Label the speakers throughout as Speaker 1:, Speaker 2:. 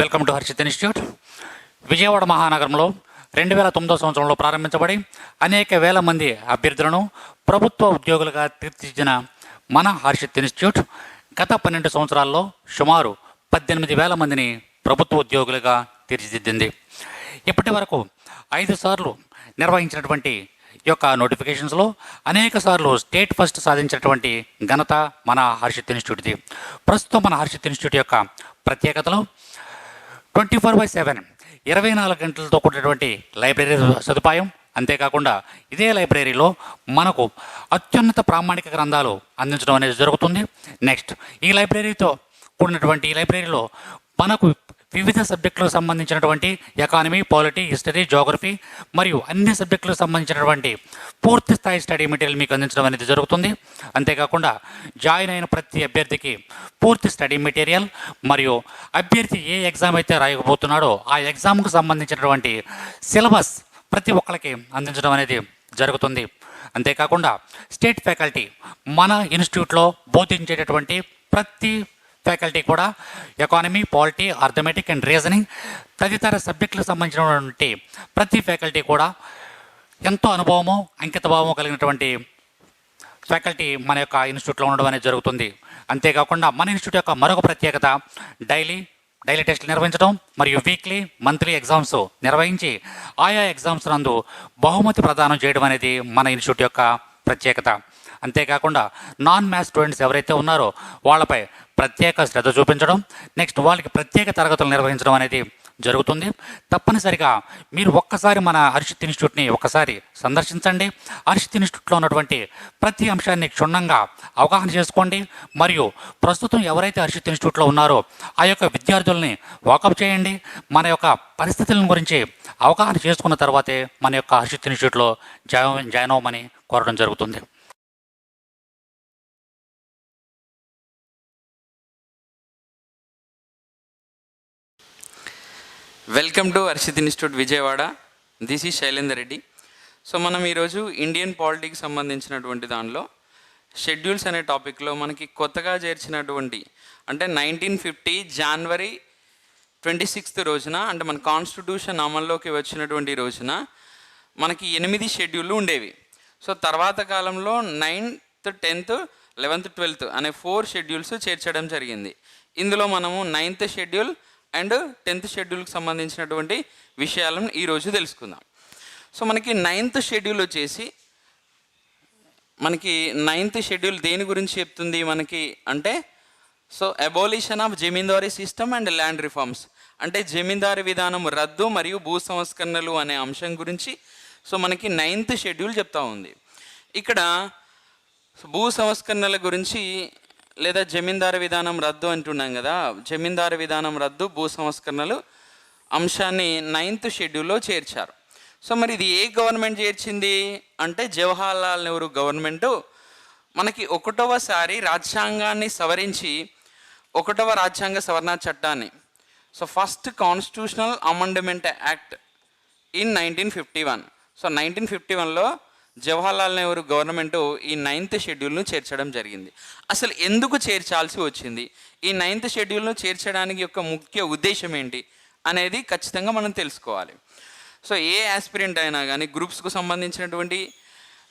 Speaker 1: Welcome to Harshit institute. Vijayawada మహానగరంలో 2009 సంవత్సరంలో ప్రారంభించబడి అనేక వేల మంది అభ్యర్థులను ప్రభుత్వ ఉద్యోగులుగా తీర్చిదిద్దిన మన హర్షిత్ ఇన్స్టిట్యూట్ గత 12 సంవత్సరాల్లో సుమారు 18,000 మందిని ప్రభుత్వ ఉద్యోగులుగా తీర్చిదిద్దింది. ఇప్పటి వరకు 5 సార్లు నిర్వహించినటువంటి ఈ యొక్క నోటిఫికేషన్స్లో అనేక సార్లు స్టేట్ ఫస్ట్ సాధించినటువంటి ఘనత మన హర్షిత్ ఇన్స్టిట్యూట్ది. ప్రస్తుతం మన హర్షిత్ ఇన్స్టిట్యూట్ యొక్క ప్రత్యేకతలు 24/7 24 గంటలతో కూడినటువంటి లైబ్రరీ సదుపాయం. అంతేకాకుండా ఇదే లైబ్రరీలో మనకు అత్యున్నత ప్రామాణిక గ్రంథాలు అందించడం అనేది జరుగుతుంది. నెక్స్ట్ ఈ లైబ్రరీతో కూడినటువంటి ఈ లైబ్రరీలో మనకు వివిధ సబ్జెక్టులకు సంబంధించినటువంటి ఎకానమీ, పాలిటీ, హిస్టరీ, జోగ్రఫీ మరియు అన్ని సబ్జెక్టులకు సంబంధించినటువంటి పూర్తి స్థాయి స్టడీ మెటీరియల్ మీకు అందించడం అనేది జరుగుతుంది. అంతేకాకుండా జాయిన్ అయిన ప్రతి అభ్యర్థికి పూర్తి స్టడీ మెటీరియల్ మరియు అభ్యర్థి ఏ ఎగ్జామ్ అయితే రాయకపోతున్నాడో ఆ ఎగ్జామ్కు సంబంధించినటువంటి సిలబస్ ప్రతి ఒక్కరికి అందించడం అనేది జరుగుతుంది. అంతేకాకుండా స్టేట్ ఫ్యాకల్టీ మన ఇన్స్టిట్యూట్లో బోధించేటటువంటి ప్రతి ఫ్యాకల్టీ కూడా economy, polity, arithmetic and reasoning తదితర సబ్జెక్టులకు సంబంధించినటువంటి ప్రతి ఫ్యాకల్టీ కూడా ఎంతో అనుభవము, అంకితభావము కలిగినటువంటి ఫ్యాకల్టీ మన యొక్క ఇన్స్టిట్యూట్లో ఉండడం అనేది జరుగుతుంది. అంతేకాకుండా మన ఇన్స్టిట్యూట్ యొక్క మరొక ప్రత్యేకత డైలీ టెస్టులు నిర్వహించడం మరియు వీక్లీ, మంత్లీ ఎగ్జామ్స్ నిర్వహించి ఆయా ఎగ్జామ్స్ నందు బహుమతి ప్రదానం చేయడం అనేది మన ఇన్స్టిట్యూట్ యొక్క ప్రత్యేకత. అంతేకాకుండా నాన్ మ్యాథ్స్ స్టూడెంట్స్ ఎవరైతే ఉన్నారో వాళ్ళపై ప్రత్యేక శ్రద్ధ చూపించడం, నెక్స్ట్ వాళ్ళకి ప్రత్యేక తరగతులు నిర్వహించడం అనేది జరుగుతుంది. తప్పనిసరిగా మీరు ఒక్కసారి మన హర్షిత్ ఇన్స్టిట్యూట్ని ఒక్కసారి సందర్శించండి. హర్షిత్ ఇన్స్టిట్యూట్లో ఉన్నటువంటి ప్రతి అంశాన్ని క్షుణ్ణంగా అవగాహన చేసుకోండి. మరియు ప్రస్తుతం ఎవరైతే హర్షిత్ ఇన్స్టిట్యూట్లో ఉన్నారో ఆ యొక్క విద్యార్థుల్ని వాకప్ చేయండి. మన యొక్క పరిస్థితుల గురించి అవగాహన చేసుకున్న తర్వాతే మన యొక్క హర్షిత్ ఇన్స్టిట్యూట్లో జాయిన్ అవ్వమని కోరడం జరుగుతుంది.
Speaker 2: Welcome to Harshit institute Vijayawada. This is Shailender Reddy. So మనం ఈరోజు ఇండియన్ పాలిటీకి సంబంధించినటువంటి దానిలో షెడ్యూల్స్ అనే టాపిక్లో మనకి కొత్తగా చేర్చినటువంటి అంటే 1950 జనవరి 26 రోజున అంటే మన కాన్స్టిట్యూషన్ అమల్లోకి వచ్చినటువంటి రోజున మనకి 8 షెడ్యూళ్ళు ఉండేవి. సో తర్వాత కాలంలో 9th, 10th, 11th, 12th అనే 4 షెడ్యూల్స్ చేర్చడం జరిగింది. ఇందులో మనము 9th షెడ్యూల్ అండ్ 10th షెడ్యూల్కి సంబంధించినటువంటి విషయాలను ఈరోజు తెలుసుకుందాం. సో మనకి 9th షెడ్యూల్ వచ్చేసి మనకి 9th షెడ్యూల్ దేని గురించి చెప్తుంది మనకి అంటే so abolition of zamindari system and land reforms అంటే జమీందారీ విధానం రద్దు మరియు భూ సంస్కరణలు అనే అంశం గురించి సో మనకి 9th షెడ్యూల్ చెప్తా ఉంది. ఇక్కడ భూ సంస్కరణల గురించి లేదా జమీందారు విధానం రద్దు అంటున్నాం కదా, జమీందారు విధానం రద్దు, భూ సంస్కరణలు అంశాన్ని 9th షెడ్యూల్లో చేర్చారు. సో మరి ఇది ఏ గవర్నమెంట్ చేర్చింది అంటే జవహర్లాల్ నెహ్రూ గవర్నమెంటు మనకి 1వసారి రాజ్యాంగాన్ని సవరించి 1వ రాజ్యాంగ సవరణ చట్టాన్ని so first constitutional amendment act in 1951. So 1951లో జవహర్లాల్ నెహ్రూ గవర్నమెంటు ఈ 9th షెడ్యూల్ను చేర్చడం జరిగింది. అసలు ఎందుకు చేర్చాల్సి వచ్చింది, ఈ 9th షెడ్యూల్ను చేర్చడానికి యొక్క ముఖ్య ఉద్దేశం ఏంటి అనేది ఖచ్చితంగా మనం తెలుసుకోవాలి. సో ఏ ఆస్పిరెంట్ అయినా కానీ, గ్రూప్స్కు సంబంధించినటువంటి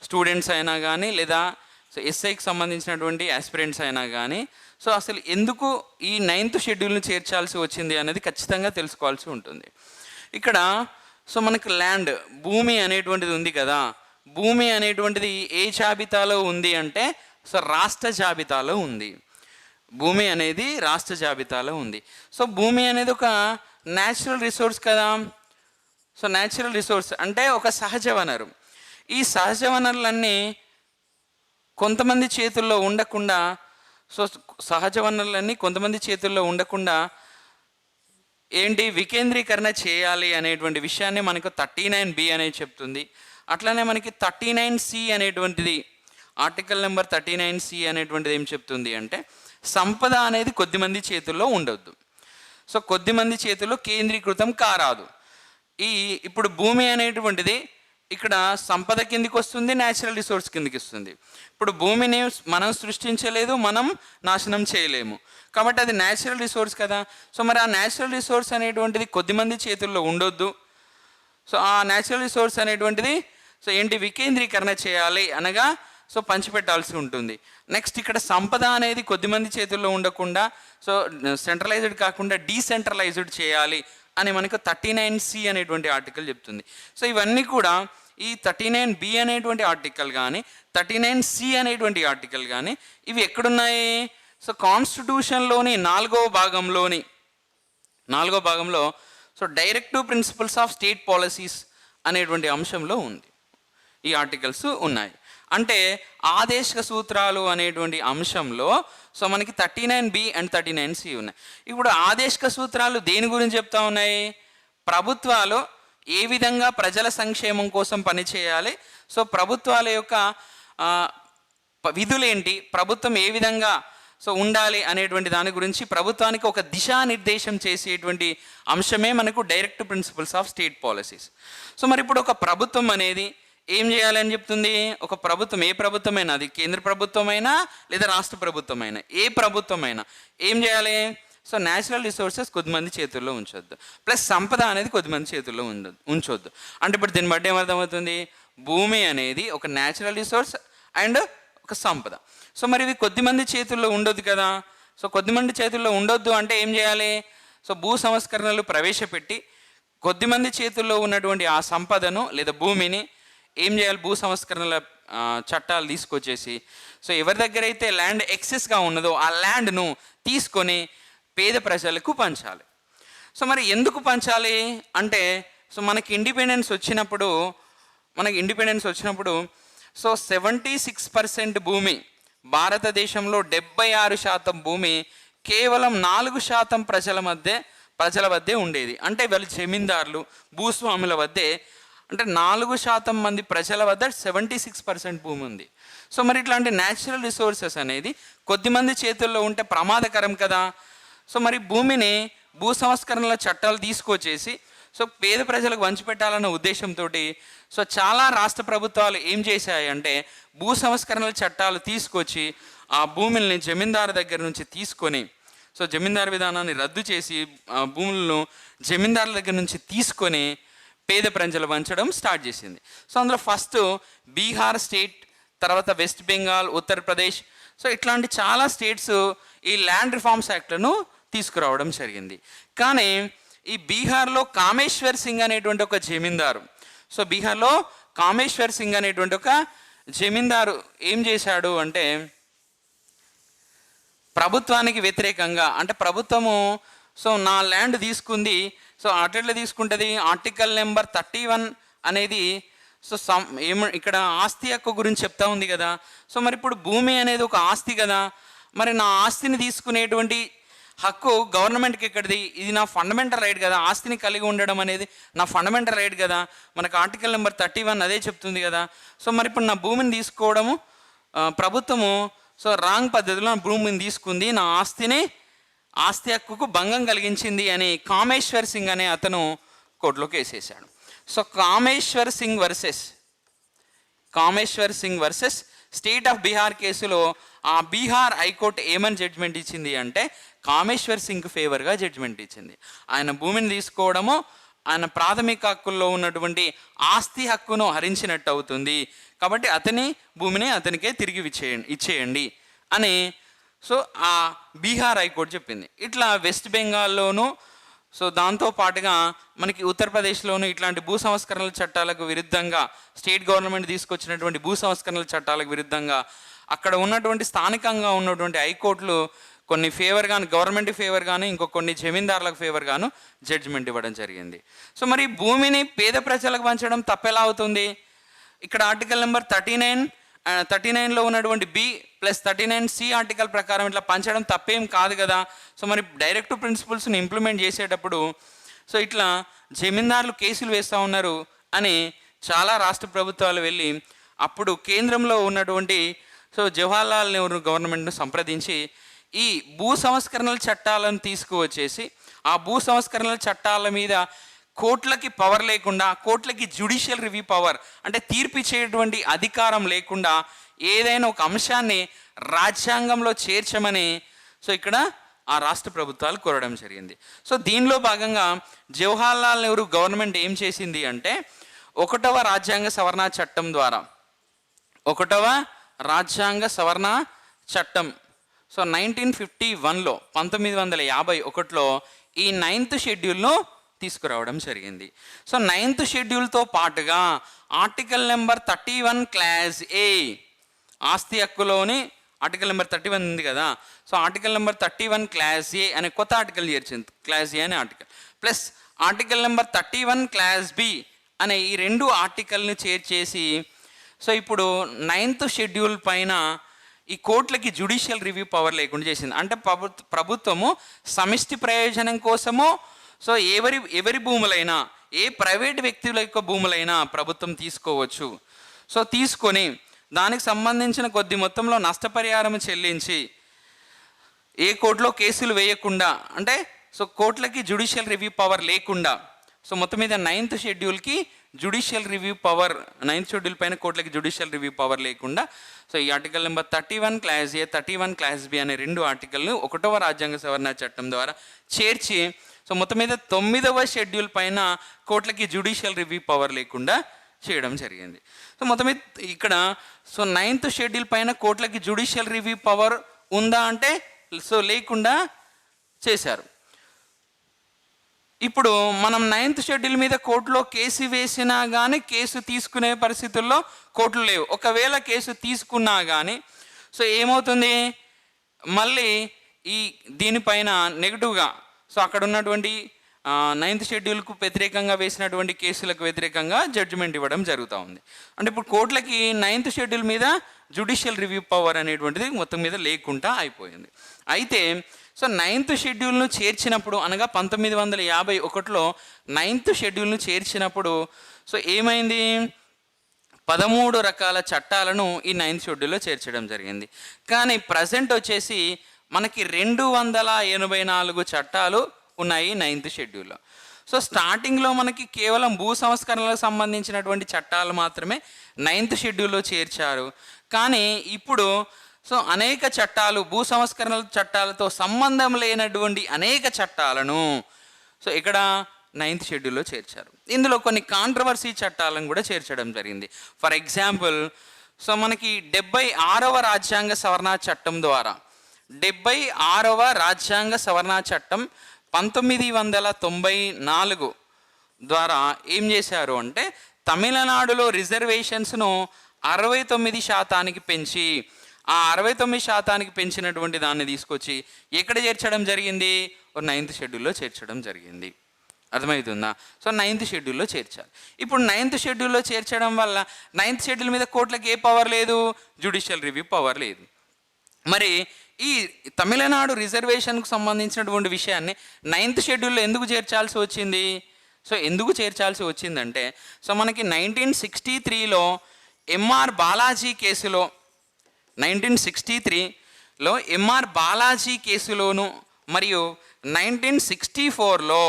Speaker 2: స్టూడెంట్స్ అయినా కానీ లేదా సో ఎస్ఐకి సంబంధించినటువంటి ఆస్పిరెంట్స్ అయినా కానీ సో అసలు ఎందుకు ఈ 9th షెడ్యూల్ను చేర్చాల్సి వచ్చింది అనేది ఖచ్చితంగా తెలుసుకోవాల్సి ఉంటుంది. ఇక్కడ సో మనకు ల్యాండ్, భూమి అనేటువంటిది ఉంది కదా, భూమి అనేటువంటిది ఏ జాబితాలో ఉంది అంటే సో రాష్ట్ర జాబితాలో ఉంది. భూమి అనేది రాష్ట్ర జాబితాలో ఉంది. సో భూమి అనేది ఒక న్యాచురల్ రిసోర్స్ కదా. సో న్యాచురల్ రిసోర్స్ అంటే ఒక సహజ వనరు. ఈ సహజ వనరులన్నీ కొంతమంది చేతుల్లో ఉండకుండా సో సహజ వనరులన్నీ కొంతమంది చేతుల్లో ఉండకుండా ఏంటి వికేంద్రీకరణ చేయాలి అనేటువంటి విషయాన్ని మనకు 39B అనేది చెప్తుంది. అట్లనే మనకి 39C అనేటువంటిది ఆర్టికల్ నెంబర్ 39C అనేటువంటిది ఏం చెప్తుంది అంటే సంపద అనేది కొద్దిమంది చేతుల్లో ఉండొద్దు. సో కొద్దిమంది చేతుల్లో కేంద్రీకృతం కారాదు. ఇప్పుడు భూమి అనేటువంటిది ఇక్కడ సంపద కిందికి వస్తుంది, న్యాచురల్ రిసోర్స్ కిందికి వస్తుంది. ఇప్పుడు భూమిని మనం సృష్టించలేదు, మనం నాశనం చేయలేము, కాబట్టి అది న్యాచురల్ రిసోర్స్ కదా. సో మరి ఆ న్యాచురల్ రిసోర్స్ అనేటువంటిది కొద్దిమంది చేతుల్లో ఉండొద్దు. సో ఆ న్యాచురల్ రిసోర్స్ అనేటువంటిది సో ఏంటి, వికేంద్రీకరణ చేయాలి అనగా సో పంచిపెట్టాల్సి ఉంటుంది. నెక్స్ట్ ఇక్కడ సంపద అనేది కొద్దిమంది చేతుల్లో ఉండకుండా సో సెంట్రలైజ్డ్ కాకుండా డీసెంట్రలైజ్డ్ చేయాలి అని మనకు 39C అనేటువంటి ఆర్టికల్ చెప్తుంది. సో ఇవన్నీ కూడా ఈ 39B అనేటువంటి ఆర్టికల్ కానీ 39C అనేటువంటి ఆర్టికల్ కానీ ఇవి ఎక్కడున్నాయి? సో కాన్స్టిట్యూషన్లోని నాలుగవ భాగంలో so directive principles of state policies అనేటువంటి అంశంలో ఉంది, ఈ ఆర్టికల్స్ ఉన్నాయి. అంటే ఆదేశక సూత్రాలు అనేటువంటి అంశంలో సో మనకి 39B అండ్ 39C ఉన్నాయి. ఇప్పుడు ఆదేశక సూత్రాలు దేని గురించి చెప్తా ఉన్నాయి? ప్రభుత్వాలు ఏ విధంగా ప్రజల సంక్షేమం కోసం పనిచేయాలి, సో ప్రభుత్వాల యొక్క విధులేంటి, ప్రభుత్వం ఏ విధంగా సో ఉండాలి అనేటువంటి దాని గురించి ప్రభుత్వానికి ఒక దిశానిర్దేశం చేసేటువంటి అంశమే మనకు direct principles of state policies. So మరి ఇప్పుడు ఒక ప్రభుత్వం అనేది ఏం చేయాలని చెప్తుంది? ఒక ప్రభుత్వం, ఏ ప్రభుత్వమైనా, అది కేంద్ర ప్రభుత్వమైనా లేదా రాష్ట్ర ప్రభుత్వమైనా, ఏ ప్రభుత్వమైనా ఏం చేయాలి? సో న్యాచురల్ రిసోర్సెస్ కొద్దిమంది చేతుల్లో ఉంచొద్దు, ప్లస్ సంపద అనేది కొద్దిమంది చేతుల్లో ఉంచొద్దు. అంటే ఇప్పుడు దీన్ని బట్టి ఏమర్థమవుతుంది? భూమి అనేది ఒక న్యాచురల్ రిసోర్స్ అండ్ ఒక సంపద. సో మరి ఇవి కొద్దిమంది చేతుల్లో ఉండొద్దు కదా. సో కొద్దిమంది చేతుల్లో ఉండొద్దు అంటే ఏం చేయాలి? సో భూ సంస్కరణలు ప్రవేశపెట్టి కొద్దిమంది చేతుల్లో ఉన్నటువంటి ఆ సంపదను లేదా భూమిని ఏం చేయాలి? భూ సంస్కరణల చట్టాలు తీసుకొచ్చేసి సో ఎవరి దగ్గర అయితే ల్యాండ్ ఎక్సెస్గా ఉన్నదో ఆ ల్యాండ్ను తీసుకొని పేద ప్రజలకు పంచాలి. సో మరి ఎందుకు పంచాలి అంటే సో మనకి ఇండిపెండెన్స్ వచ్చినప్పుడు సో 76% భూమి, భారతదేశంలో 76% భూమి కేవలం 4% ప్రజల వద్దే ఉండేది. అంటే వీళ్ళు జమీందారులు, భూస్వాముల వద్దే, అంటే 4% మంది ప్రజల వద్ద 76% భూమి ఉంది. సో మరి ఇట్లాంటి న్యాచురల్ రిసోర్సెస్ అనేది కొద్దిమంది చేతుల్లో ఉంటే ప్రమాదకరం కదా. సో మరి భూమిని భూ సంస్కరణల చట్టాలు తీసుకొచ్చేసి సో పేద ప్రజలకు పంచిపెట్టాలన్న ఉద్దేశంతో సో చాలా రాష్ట్ర ప్రభుత్వాలు ఏం చేశాయి అంటే భూ సంస్కరణల చట్టాలు తీసుకొచ్చి ఆ భూముల్ని జమీందారు దగ్గర నుంచి తీసుకొని సో జమీందారు విధానాన్ని రద్దు చేసి భూములను జమీందారుల దగ్గర నుంచి తీసుకొని పేద ప్రజలు పంచడం స్టార్ట్ చేసింది. సో అందులో ఫస్ట్ బీహార్ స్టేట్, తర్వాత వెస్ట్ బెంగాల్, ఉత్తరప్రదేశ్, సో ఇట్లాంటి చాలా స్టేట్స్ ఈ ల్యాండ్ రిఫార్మ్స్ యాక్ట్లను తీసుకురావడం జరిగింది. కానీ ఈ బీహార్లో కామేశ్వర్ సింగ్ అనేటువంటి ఒక జమీందారు, సో బీహార్లో కామేశ్వర్ సింగ్ అనేటువంటి ఒక జమీందారు ఏం చేశాడు అంటే ప్రభుత్వానికి వ్యతిరేకంగా, అంటే ప్రభుత్వము సో నా ల్యాండ్ తీసుకుంది, సో అట్లా తీసుకుంటుంది, ఆర్టికల్ నెంబర్ 31 అనేది సో ఇక్కడ ఆస్తి హక్కు గురించి చెప్తా ఉంది కదా. సో మరి ఇప్పుడు భూమి అనేది ఒక ఆస్తి కదా, మరి నా ఆస్తిని తీసుకునేటువంటి హక్కు గవర్నమెంట్కి ఎక్కడిది? ఇది నా ఫండమెంటల్ రైట్ కదా, ఆస్తిని కలిగి ఉండడం అనేది నా ఫండమెంటల్ రైట్ కదా, మనకు ఆర్టికల్ నెంబర్ 31 అదే చెప్తుంది కదా. సో మరి ఇప్పుడు నా భూమిని తీసుకోవడము ప్రభుత్వము సో రాంగ్ పద్ధతిలో నా భూమిని తీసుకుంది, నా ఆస్తి హక్కుకు భంగం కలిగించింది అని కామేశ్వర్ సింగ్ అనే అతను కోర్టులోకి వేసేసాడు. So Kameshwar Singh versus state of Bihar కేసులో ఆ బీహార్ హైకోర్టు ఏమని జడ్జిమెంట్ ఇచ్చింది అంటే కామేశ్వర్ సింగ్ ఫేవర్గా జడ్జిమెంట్ ఇచ్చింది. ఆయన భూమిని తీసుకోవడము ఆయన ప్రాథమిక హక్కుల్లో ఉన్నటువంటి ఆస్తి హక్కును హరించినట్టు అవుతుంది, కాబట్టి అతని భూమిని అతనికే తిరిగి ఇచ్చేయండి అని సో ఆ బీహార్ హైకోర్టు చెప్పింది. ఇట్లా వెస్ట్ బెంగాల్లోనూ సో దాంతో పాటుగా మనకి ఉత్తరప్రదేశ్లోనూ ఇట్లాంటి భూ సంస్కరణల చట్టాలకు విరుద్ధంగా స్టేట్ గవర్నమెంట్ తీసుకొచ్చినటువంటి భూ సంస్కరణల చట్టాలకు విరుద్ధంగా అక్కడ ఉన్నటువంటి స్థానికంగా ఉన్నటువంటి హైకోర్టులు కొన్ని ఫేవర్ గాను, గవర్నమెంట్ ఫేవర్ గాను, ఇంకో కొన్ని జమీందారులకు ఫేవర్ గాను జడ్జిమెంట్ ఇవ్వడం జరిగింది. సో మరి భూమిని పేద ప్రజలకు పంచడం తప్పెలా అవుతుంది? ఇక్కడ ఆర్టికల్ నెంబర్ 39లో ఉన్నటువంటి B ప్లస్ 39C ఆర్టికల్ ప్రకారం ఇట్లా పంచడం తప్పేం కాదు కదా. సో మరి డైరెక్ట్ ప్రిన్సిపల్స్ని ఇంప్లిమెంట్ చేసేటప్పుడు సో ఇట్లా జమీందారులు కేసులు వేస్తూ ఉన్నారు అని చాలా రాష్ట్ర ప్రభుత్వాలు వెళ్ళి అప్పుడు కేంద్రంలో ఉన్నటువంటి సో జవహర్లాల్ నెహ్రూ గవర్నమెంట్ను సంప్రదించి ఈ భూ సంస్కరణల చట్టాలను తీసుకువచ్చేసి ఆ భూ సంస్కరణల చట్టాల మీద కోర్టులకి పవర్ లేకుండా, కోర్టులకి జ్యుడిషియల్ రివ్యూ పవర్ అంటే తీర్పు ఇచ్చేటువంటి అధికారం లేకుండా ఏదైనా ఒక అంశాన్ని రాజ్యాంగంలో చేర్చమని సో ఇక్కడ ఆ రాష్ట్ర ప్రభుత్వాలు కోరడం జరిగింది. సో దీనిలో భాగంగా జవహర్లాల్ నెహ్రూ గవర్నమెంట్ ఏం చేసింది అంటే 1వ రాజ్యాంగ సవరణ చట్టం ద్వారా, 1వ రాజ్యాంగ సవరణ చట్టం సో 1951లో 1951లో ఈ 9th షెడ్యూల్ను తీసుకురావడం జరిగింది. సో 9th షెడ్యూల్తో పాటుగా ఆర్టికల్ నెంబర్ 31 క్లాజ్ ఏ, ఆస్తి హక్కులోని ఆర్టికల్ నెంబర్ 31 ఉంది కదా, so article number 31 clause A అనే కొత్త ఆర్టికల్ చేర్చింది, క్లాజ్ ఏ అనే article, plus article number 31 clause B అనే ఈ 2 ఆర్టికల్ని చేర్చేసి సో ఇప్పుడు 9th షెడ్యూల్ పైన ఈ కోర్టులకి జ్యుడిషియల్ రివ్యూ పవర్ లేకుండా చేసింది. అంటే ప్రభుత్వము సమిష్టి ప్రయోజనం కోసమో సో ఎవరి భూములైనా, ఏ ప్రైవేట్ వ్యక్తుల యొక్క భూములైనా ప్రభుత్వం తీసుకోవచ్చు. సో తీసుకొని దానికి సంబంధించిన కొద్ది మొత్తంలో నష్టపరిహారం చెల్లించి ఏ కోర్టులో కేసులు వేయకుండా, అంటే సో కోర్టులకి జ్యుడిషియల్ రివ్యూ పవర్ లేకుండా, సో మొత్తం మీద 9th షెడ్యూల్కి judicial review power, 9th schedule పైన కోర్టులకి జ్యుడిషియల్ రివ్యూ పవర్ లేకుండా సో ఈ article number 31 clause A, 31 clause B అనే 2 ఆర్టికల్ను 1వ రాజ్యాంగ సవరణ చట్టం ద్వారా చేర్చి సో మొత్తం మీద 9వ షెడ్యూల్ పైన కోర్టులకి జ్యుడిషియల్ రివ్యూ పవర్ లేకుండా చేయడం జరిగింది. సో మొత్తం మీద ఇక్కడ సో 9th షెడ్యూల్ పైన కోర్టులకి జ్యుడిషియల్ రివ్యూ పవర్ ఉందా అంటే సో లేకుండా చేశారు. ఇప్పుడు మనం 9th షెడ్యూల్ మీద కోర్టులో కేసు వేసినా కానీ కేసు తీసుకునే పరిస్థితుల్లో కోర్టులు లేవు. ఒకవేళ కేసు తీసుకున్నా కానీ సో ఏమవుతుంది, మళ్ళీ ఈ దీనిపైన నెగిటివ్గా సో అక్కడ ఉన్నటువంటి 9th షెడ్యూల్కు వ్యతిరేకంగా వేసినటువంటి కేసులకు వ్యతిరేకంగా జడ్జిమెంట్ ఇవ్వడం జరుగుతూ ఉంది. అంటే ఇప్పుడు కోర్టులకి 9th షెడ్యూల్ మీద జ్యుడిషియల్ రివ్యూ పవర్ అనేటువంటిది మొత్తం మీద లేకుండా అయిపోయింది. అయితే సో 9th షెడ్యూల్ను చేర్చినప్పుడు, అనగా 1951లో 9th షెడ్యూల్ను చేర్చినప్పుడు సో ఏమైంది, 13 రకాల చట్టాలను ఈ 9th షెడ్యూల్లో చేర్చడం జరిగింది. కానీ ప్రజెంట్ వచ్చేసి మనకి 284 చట్టాలు ఉన్నాయి 9th షెడ్యూల్లో. సో స్టార్టింగ్లో మనకి కేవలం భూ సంస్కరణలకు సంబంధించినటువంటి చట్టాలు మాత్రమే 9th షెడ్యూల్లో చేర్చారు. కానీ ఇప్పుడు సో అనేక చట్టాలు, భూ సంస్కరణల చట్టాలతో సంబంధం లేనటువంటి అనేక చట్టాలను సో ఇక్కడ 9th షెడ్యూల్లో చేర్చారు. ఇందులో కొన్ని కాంట్రవర్సీ చట్టాలను కూడా చేర్చడం జరిగింది. ఫర్ ఎగ్జాంపుల్ సో మనకి 76వ రాజ్యాంగ సవరణ చట్టం ద్వారా, 76వ రాజ్యాంగ సవరణ చట్టం 1994 ద్వారా ఏం చేశారు అంటే తమిళనాడులో రిజర్వేషన్స్ను 69% పెంచి, ఆ 69% పెంచినటువంటి దాన్ని తీసుకొచ్చి ఎక్కడ చేర్చడం జరిగింది, 9th షెడ్యూల్లో చేర్చడం జరిగింది. అర్థమవుతుందా? సో 9th షెడ్యూల్లో చేర్చారు. ఇప్పుడు 9th షెడ్యూల్లో చేర్చడం వల్ల 9th షెడ్యూల్ మీద కోర్టులకు ఏ పవర్ లేదు, జ్యుడిషియల్ రివ్యూ పవర్ లేదు. మరి ఈ తమిళనాడు రిజర్వేషన్కు సంబంధించినటువంటి విషయాన్ని 9th షెడ్యూల్లో ఎందుకు చేర్చాల్సి వచ్చింది? సో ఎందుకు చేర్చాల్సి వచ్చిందంటే సో మనకి 1963లో ఎంఆర్ బాలాజీ కేసులో, 1963లో ఎంఆర్ బాలాజీ కేసులోను మరియు 1964లో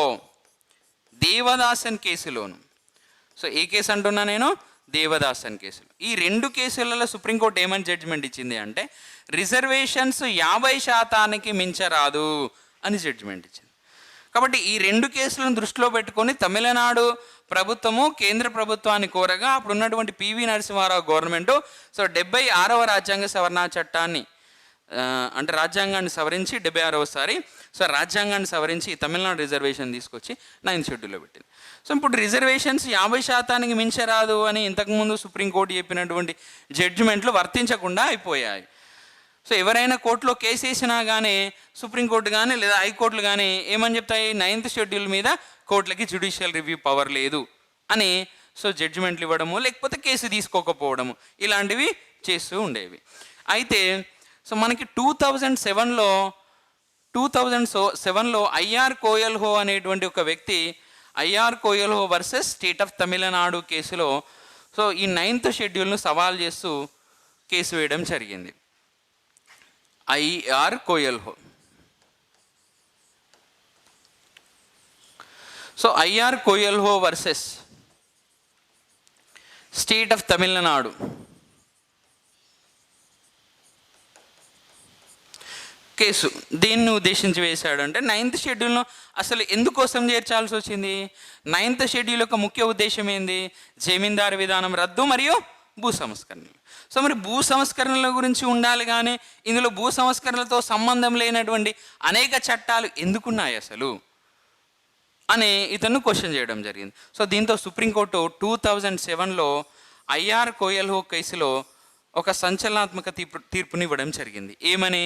Speaker 2: దేవదాసన్ కేసులోను, సో ఏ కేసు అంటున్నా నేను, దేవదాసన్ కేసులు, ఈ 2 కేసులలో సుప్రీంకోర్టు ఏమని జడ్జిమెంట్ ఇచ్చింది అంటే రిజర్వేషన్స్ 50% మించరాదు అని జడ్జిమెంట్ ఇచ్చింది. కాబట్టి ఈ 2 కేసులను దృష్టిలో పెట్టుకొని తమిళనాడు ప్రభుత్వము కేంద్ర ప్రభుత్వాన్ని కోరగా అప్పుడు ఉన్నటువంటి పివి నరసింహారావు గవర్నమెంటు సో 76వ రాజ్యాంగ సవరణ చట్టాన్ని అంటే రాజ్యాంగాన్ని సవరించి 76వసారి సో రాజ్యాంగాన్ని సవరించి తమిళనాడు రిజర్వేషన్ తీసుకొచ్చి 9th షెడ్యూల్లో పెట్టింది. సో ఇప్పుడు రిజర్వేషన్స్ 50% మించరాదు అని ఇంతకుముందు సుప్రీంకోర్టు చెప్పినటువంటి జడ్జిమెంట్లు వర్తించకుండా అయిపోయాయి. సో ఎవరైనా కోర్టులో కేసు వేసినా కానీ సుప్రీంకోర్టు కానీ లేదా హైకోర్టులు కానీ ఏమని చెప్తాయి, 9th షెడ్యూల్ మీద కోర్టులకి జ్యుడిషియల్ రివ్యూ పవర్ లేదు అని సో జడ్జిమెంట్లు ఇవ్వడము, లేకపోతే కేసు తీసుకోకపోవడము, ఇలాంటివి చేస్తూ ఉండేవి. అయితే సో మనకి 2007లో ఐఆర్ కోయల్హో అనేటువంటి ఒక వ్యక్తి I R Coelho versus state of Tamil Nadu కేసులో సో ఈ 9th షెడ్యూల్ను సవాల్ చేస్తూ కేసు వేయడం జరిగింది. I R Coelho. So I R Coelho versus state of Tamil Nadu. Case దీన్ని ఉద్దేశించి వేశాడు అంటే 9th షెడ్యూల్ను అసలు ఎందుకోసం చేర్చాల్సి వచ్చింది? 9th షెడ్యూల్ యొక్క ముఖ్య ఉద్దేశం ఏంది? జమీందారు విధానం రద్దు మరియు భూ సంస్కరణలు. సో మరి భూ సంస్కరణల గురించి ఉండాలి, కానీ ఇందులో భూ సంస్కరణలతో సంబంధం లేనటువంటి అనేక చట్టాలు ఎందుకున్నాయి అసలు అని ఇతను క్వశ్చన్ చేయడం జరిగింది. సో దీంతో సుప్రీంకోర్టు 2007లో ఐఆర్ కోయల్హో కేసులో ఒక సంచలనాత్మక తీర్పునివ్వడం జరిగింది. ఏమని?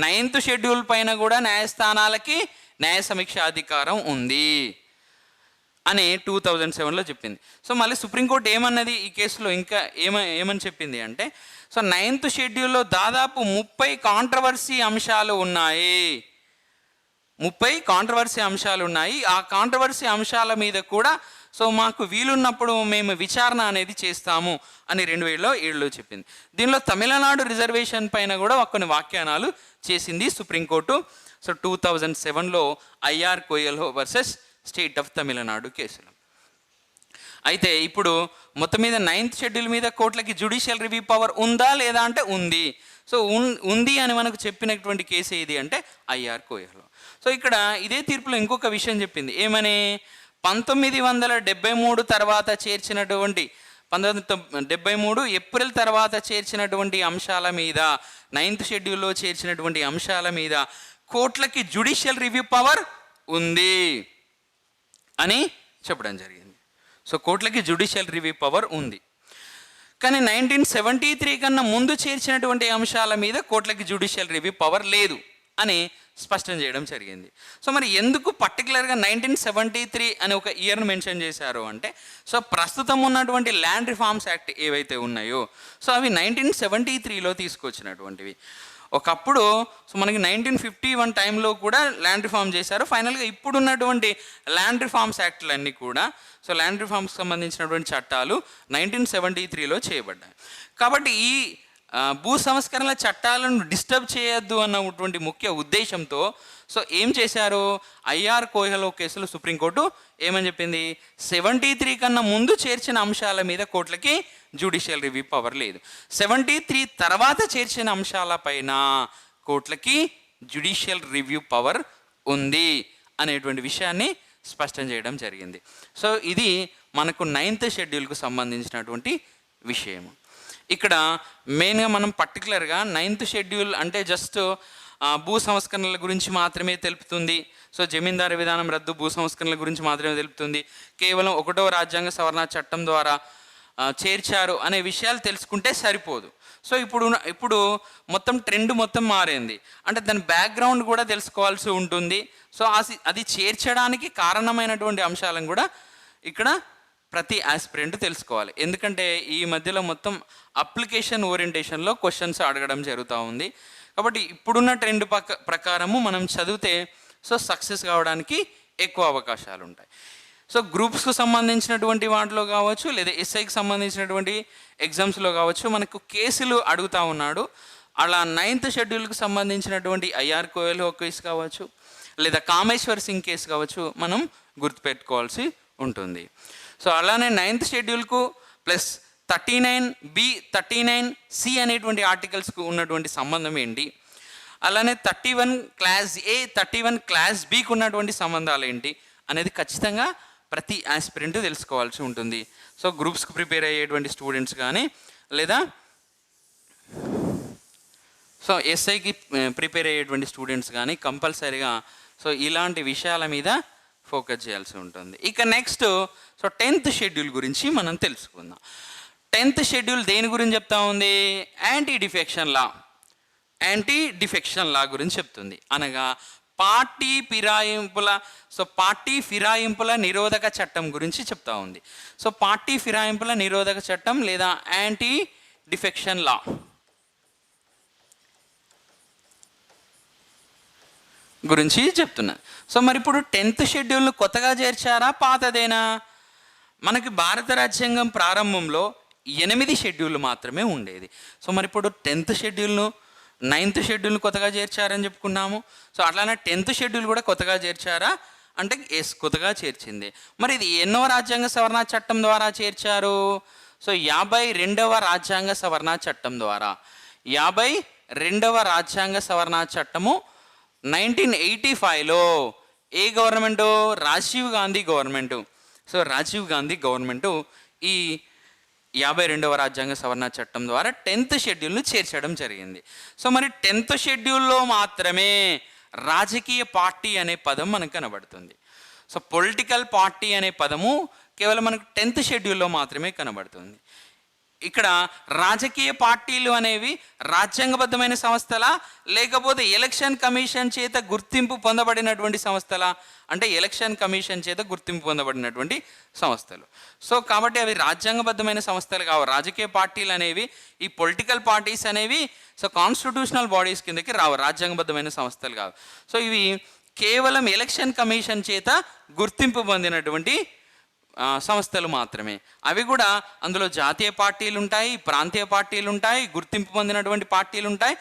Speaker 2: 9th షెడ్యూల్ పైన కూడా న్యాయస్థానాలకి న్యాయ సమీక్ష అధికారం ఉంది అని 2007లో చెప్పింది. సో మళ్ళీ సుప్రీంకోర్టు ఏమన్నది ఈ కేసులో, ఇంకా ఏమని చెప్పింది అంటే, సో 9th షెడ్యూల్లో దాదాపు 30 కాంట్రవర్సీ అంశాలు ఉన్నాయి. 30 కాంట్రవర్సీ అంశాలు ఉన్నాయి. ఆ కాంట్రవర్సీ అంశాల మీద కూడా సో మాకు వీలున్నప్పుడు మేము విచారణ అనేది చేస్తాము అని 2007లో చెప్పింది. దీనిలో తమిళనాడు రిజర్వేషన్ పైన కూడా కొన్ని వ్యాఖ్యానాలు చేసింది సుప్రీంకోర్టు. సో 2007లో I R Coelho versus state of Tamil Nadu కేసులో. అయితే ఇప్పుడు మొత్తం మీద 9th షెడ్యూల్ మీద కోర్టులకి జ్యుడిషియల్ రివ్యూ పవర్ ఉందా లేదా అంటే ఉంది. సో ఉంది అని మనకు చెప్పినటువంటి కేసు ఏది అంటే ఐఆర్ కోయల్హో. సో ఇక్కడ ఇదే తీర్పులో ఇంకొక విషయం చెప్పింది. ఏమని? 1973 తర్వాత చేర్చినటువంటి 1973 ఏప్రిల్ తర్వాత చేర్చినటువంటి అంశాల మీద, 9th షెడ్యూల్లో చేర్చినటువంటి అంశాల మీద కోర్టులకి జ్యుడిషియల్ రివ్యూ పవర్ ఉంది అని చెప్పడం జరిగింది. సో కోర్టులకి జ్యుడిషియల్ రివ్యూ పవర్ ఉంది, కానీ 1973 కన్నా ముందు చేర్చినటువంటి అంశాల మీద కోర్టులకి జ్యుడిషియల్ రివ్యూ పవర్ లేదు అని స్పష్టం చేయడం జరిగింది. సో మరి ఎందుకు పర్టికులర్గా 1973 అని ఒక ఇయర్ను మెన్షన్ చేశారు అంటే, సో ప్రస్తుతం ఉన్నటువంటి ల్యాండ్ రిఫార్మ్స్ యాక్ట్ ఏవైతే ఉన్నాయో సో అవి 1973లో తీసుకొచ్చినటువంటివి. ఒకప్పుడు సో మనకి 1951 టైంలో కూడా ల్యాండ్ రిఫార్మ్ చేశారు. ఫైనల్గా ఇప్పుడున్నటువంటి ల్యాండ్ రిఫార్మ్స్ యాక్ట్లన్నీ కూడా సో ల్యాండ్ రిఫార్మ్స్కి సంబంధించినటువంటి చట్టాలు 1973లో చేయబడ్డాయి. కాబట్టి ఈ భూ సంస్కరణల చట్టాలను డిస్టర్బ్ చేయొద్దు అన్నటువంటి ముఖ్య ఉద్దేశంతో సో ఏం చేశారు? ఐఆర్ కోయల్హో కేసులో సుప్రీంకోర్టు ఏమని చెప్పింది? 73 కన్నా ముందు చేర్చిన అంశాల మీద కోర్టులకి జ్యుడిషియల్ రివ్యూ పవర్ లేదు, 73 తర్వాత చేర్చిన అంశాలపైన కోర్టులకి జ్యుడిషియల్ రివ్యూ పవర్ ఉంది అనేటువంటి విషయాన్ని స్పష్టం చేయడం జరిగింది. సో ఇది మనకు 9th షెడ్యూల్కు సంబంధించినటువంటి విషయం. ఇక్కడ మెయిన్గా మనం పర్టికులర్గా 9th షెడ్యూల్ అంటే జస్ట్ భూ సంస్కరణల గురించి మాత్రమే తెలుపుతుంది. సో జమీందారు విధానం రద్దు, భూ సంస్కరణల గురించి మాత్రమే తెలుపుతుంది. కేవలం 1వ రాజ్యాంగ సవరణ చట్టం ద్వారా చేర్చారు అనే విషయాలు తెలుసుకుంటే సరిపోదు. సో ఇప్పుడు మొత్తం ట్రెండ్ మొత్తం మారింది అంటే దాని బ్యాక్గ్రౌండ్ కూడా తెలుసుకోవాల్సి ఉంటుంది. సో అది చేర్చడానికి కారణమైనటువంటి అంశాలను కూడా ఇక్కడ ప్రతి ఆస్పిరెంట్ తెలుసుకోవాలి. ఎందుకంటే ఈ మధ్యలో మొత్తం అప్లికేషన్ ఓరియంటేషన్లో క్వశ్చన్స్ అడగడం జరుగుతూ ఉంది. కాబట్టి ఇప్పుడున్న ట్రెండ్ ప్రకారము మనం చదివితే సో సక్సెస్ కావడానికి ఎక్కువ అవకాశాలు ఉంటాయి. సో గ్రూప్స్కు సంబంధించినటువంటి వాటిలో కావచ్చు, లేదా ఎస్ఐకి సంబంధించినటువంటి ఎగ్జామ్స్లో కావచ్చు మనకు కేసులు అడుగుతూ ఉన్నాడు. అలా 9th షెడ్యూల్కి సంబంధించినటువంటి ఐఆర్ కోయల్హో కేసు కావచ్చు, లేదా కామేశ్వర్ సింగ్ కేసు కావచ్చు, మనం గుర్తుపెట్టుకోవాల్సి ఉంటుంది. సో అలానే 9th షెడ్యూల్కు ప్లస్ 39B 39C అనేటువంటి ఆర్టికల్స్కు ఉన్నటువంటి సంబంధం ఏంటి, అలానే 31 క్లాస్ A 31 క్లాస్ Bకి ఉన్నటువంటి సంబంధాలు ఏంటి అనేది ఖచ్చితంగా ప్రతి ఆస్పిరెంట్ తెలుసుకోవాల్సి ఉంటుంది. సో గ్రూప్స్కి ప్రిపేర్ అయ్యేటువంటి స్టూడెంట్స్ కానీ, లేదా సో ఎస్ఐకి ప్రిపేర్ అయ్యేటువంటి స్టూడెంట్స్ కానీ కంపల్సరీగా సో ఇలాంటి విషయాల మీద ఫోకస్ చేయాల్సి ఉంటుంది. ఇక నెక్స్ట్ సో 10th షెడ్యూల్ గురించి మనం తెలుసుకుందాం. 10th షెడ్యూల్ దేని గురించి చెప్తా ఉంది? యాంటీ డిఫెక్షన్ లా గురించి చెప్తుంది. అనగా పార్టీ ఫిరాయింపుల నిరోధక చట్టం గురించి చెప్తా ఉంది. సో పార్టీ ఫిరాయింపుల నిరోధక చట్టం లేదా యాంటీ డిఫెక్షన్ లా గురించి చెప్తున్నది. సో మరి ఇప్పుడు 10th షెడ్యూల్ను కొత్తగా చేర్చారా, పాతదేనా? మనకి భారత రాజ్యాంగం ప్రారంభంలో 8 షెడ్యూల్ మాత్రమే ఉండేది. సో మరి ఇప్పుడు 10th షెడ్యూల్ను 9th షెడ్యూల్ను కొత్తగా చేర్చారని చెప్పుకున్నాము. సో అట్లానే 10th షెడ్యూల్ కూడా కొత్తగా చేర్చారా అంటే ఎస్ కొత్తగా చేర్చింది. మరి ఇది ఎన్నో రాజ్యాంగ సవరణ చట్టం ద్వారా చేర్చారు? సో 52వ రాజ్యాంగ సవరణ చట్టం ద్వారా. 52వ రాజ్యాంగ సవరణ చట్టము 1985లో ఏ government? Rajiv Gandhi government. So Rajiv Gandhi government ఈ 52వ రాజ్యాంగ సవరణ చట్టం ద్వారా 10th షెడ్యూల్ను చేర్చడం జరిగింది. సో మరి 10th షెడ్యూల్లో మాత్రమే రాజకీయ పార్టీ అనే పదం మనకు కనబడుతుంది. సో పొలిటికల్ పార్టీ అనే పదము కేవలం మనకు 10th షెడ్యూల్లో మాత్రమే కనబడుతుంది. ఇక్కడ రాజకీయ పార్టీలు అనేవి రాజ్యాంగబద్ధమైన సంస్థలా, లేకపోతే ఎలక్షన్ కమిషన్ చేత గుర్తింపు పొందబడినటువంటి సంస్థలా? అంటే ఎలక్షన్ కమిషన్ చేత గుర్తింపు పొందబడినటువంటి సంస్థలు. సో కాబట్టి అవి రాజ్యాంగబద్ధమైన సంస్థలు కావు. రాజకీయ పార్టీలు అనేవి, ఈ పొలిటికల్ పార్టీస్ అనేవి సో కాన్స్టిట్యూషనల్ బాడీస్ కిందకి రావు, రాజ్యాంగబద్ధమైన సంస్థలు కావు. సో ఇవి కేవలం ఎలక్షన్ కమిషన్ చేత గుర్తింపు పొందినటువంటి సంస్థలు మాత్రమే. అవి కూడా అందులో జాతీయ పార్టీలు ఉంటాయి, ప్రాంతీయ పార్టీలు ఉంటాయి, గుర్తింపు పొందినటువంటి పార్టీలు ఉంటాయి.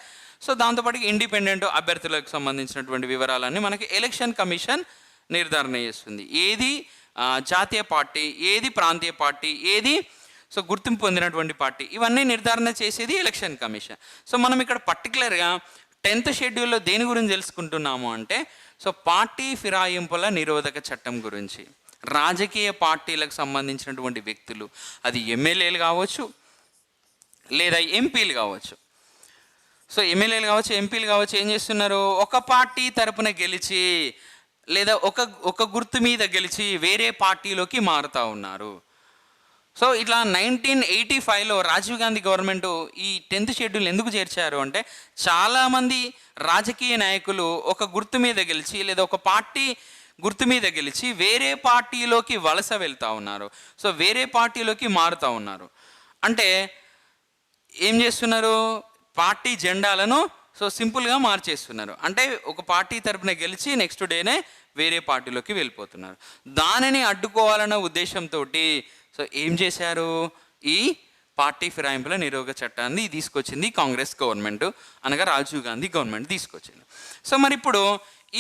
Speaker 2: సో దాంతోపాటు ఇండిపెండెంట్ అభ్యర్థులకు సంబంధించినటువంటి వివరాలన్నీ మనకి ఎలక్షన్ కమిషన్ నిర్ధారణ చేస్తుంది. ఏది జాతీయ పార్టీ, ఏది ప్రాంతీయ పార్టీ, ఏది సో గుర్తింపు పొందినటువంటి పార్టీ, ఇవన్నీ నిర్ధారణ చేసేది ఎలక్షన్ కమిషన్. సో మనం ఇక్కడ పర్టికులర్గా 10th షెడ్యూల్లో దేని గురించి తెలుసుకుంటున్నాము అంటే సో పార్టీ ఫిరాయింపుల నిరోధక చట్టం గురించి. రాజకీయ పార్టీలకు సంబంధించినటువంటి వ్యక్తులు, అది ఎమ్మెల్యేలు కావచ్చు లేదా ఎంపీలు కావచ్చు. సో ఎమ్మెల్యేలు కావచ్చు, ఎంపీలు కావచ్చు, ఏం చేస్తున్నారు? ఒక పార్టీ తరపున గెలిచి లేదా ఒక గుర్తు మీద గెలిచి వేరే పార్టీలోకి మారుతూ ఉన్నారు. సో ఇట్లా 1985లో రాజీవ్ గాంధీ గవర్నమెంట్ ఈ 10th షెడ్యూల్ ఎందుకు చేర్చారు అంటే చాలామంది రాజకీయ నాయకులు ఒక గుర్తు మీద గెలిచి లేదా ఒక పార్టీ గుర్తు మీద గెలిచి వేరే పార్టీలోకి వలస వెళ్తూ ఉన్నారు. సో వేరే పార్టీలోకి మారుతూ ఉన్నారు. అంటే ఏం చేస్తున్నారు? పార్టీ జెండాలను సో సింపుల్గా మార్చేస్తున్నారు. అంటే ఒక పార్టీ తరపున గెలిచి నెక్స్ట్ డేనే వేరే పార్టీలోకి వెళ్ళిపోతున్నారు. దానిని అడ్డుకోవాలన్న ఉద్దేశంతో సో ఏం చేశారు? ఈ పార్టీ ఫిరాయింపుల నిరోధక చట్టాన్ని తీసుకొచ్చింది కాంగ్రెస్ గవర్నమెంట్, అనగా రాజీవ్ గాంధీ గవర్నమెంట్ తీసుకొచ్చింది. సో మరి ఇప్పుడు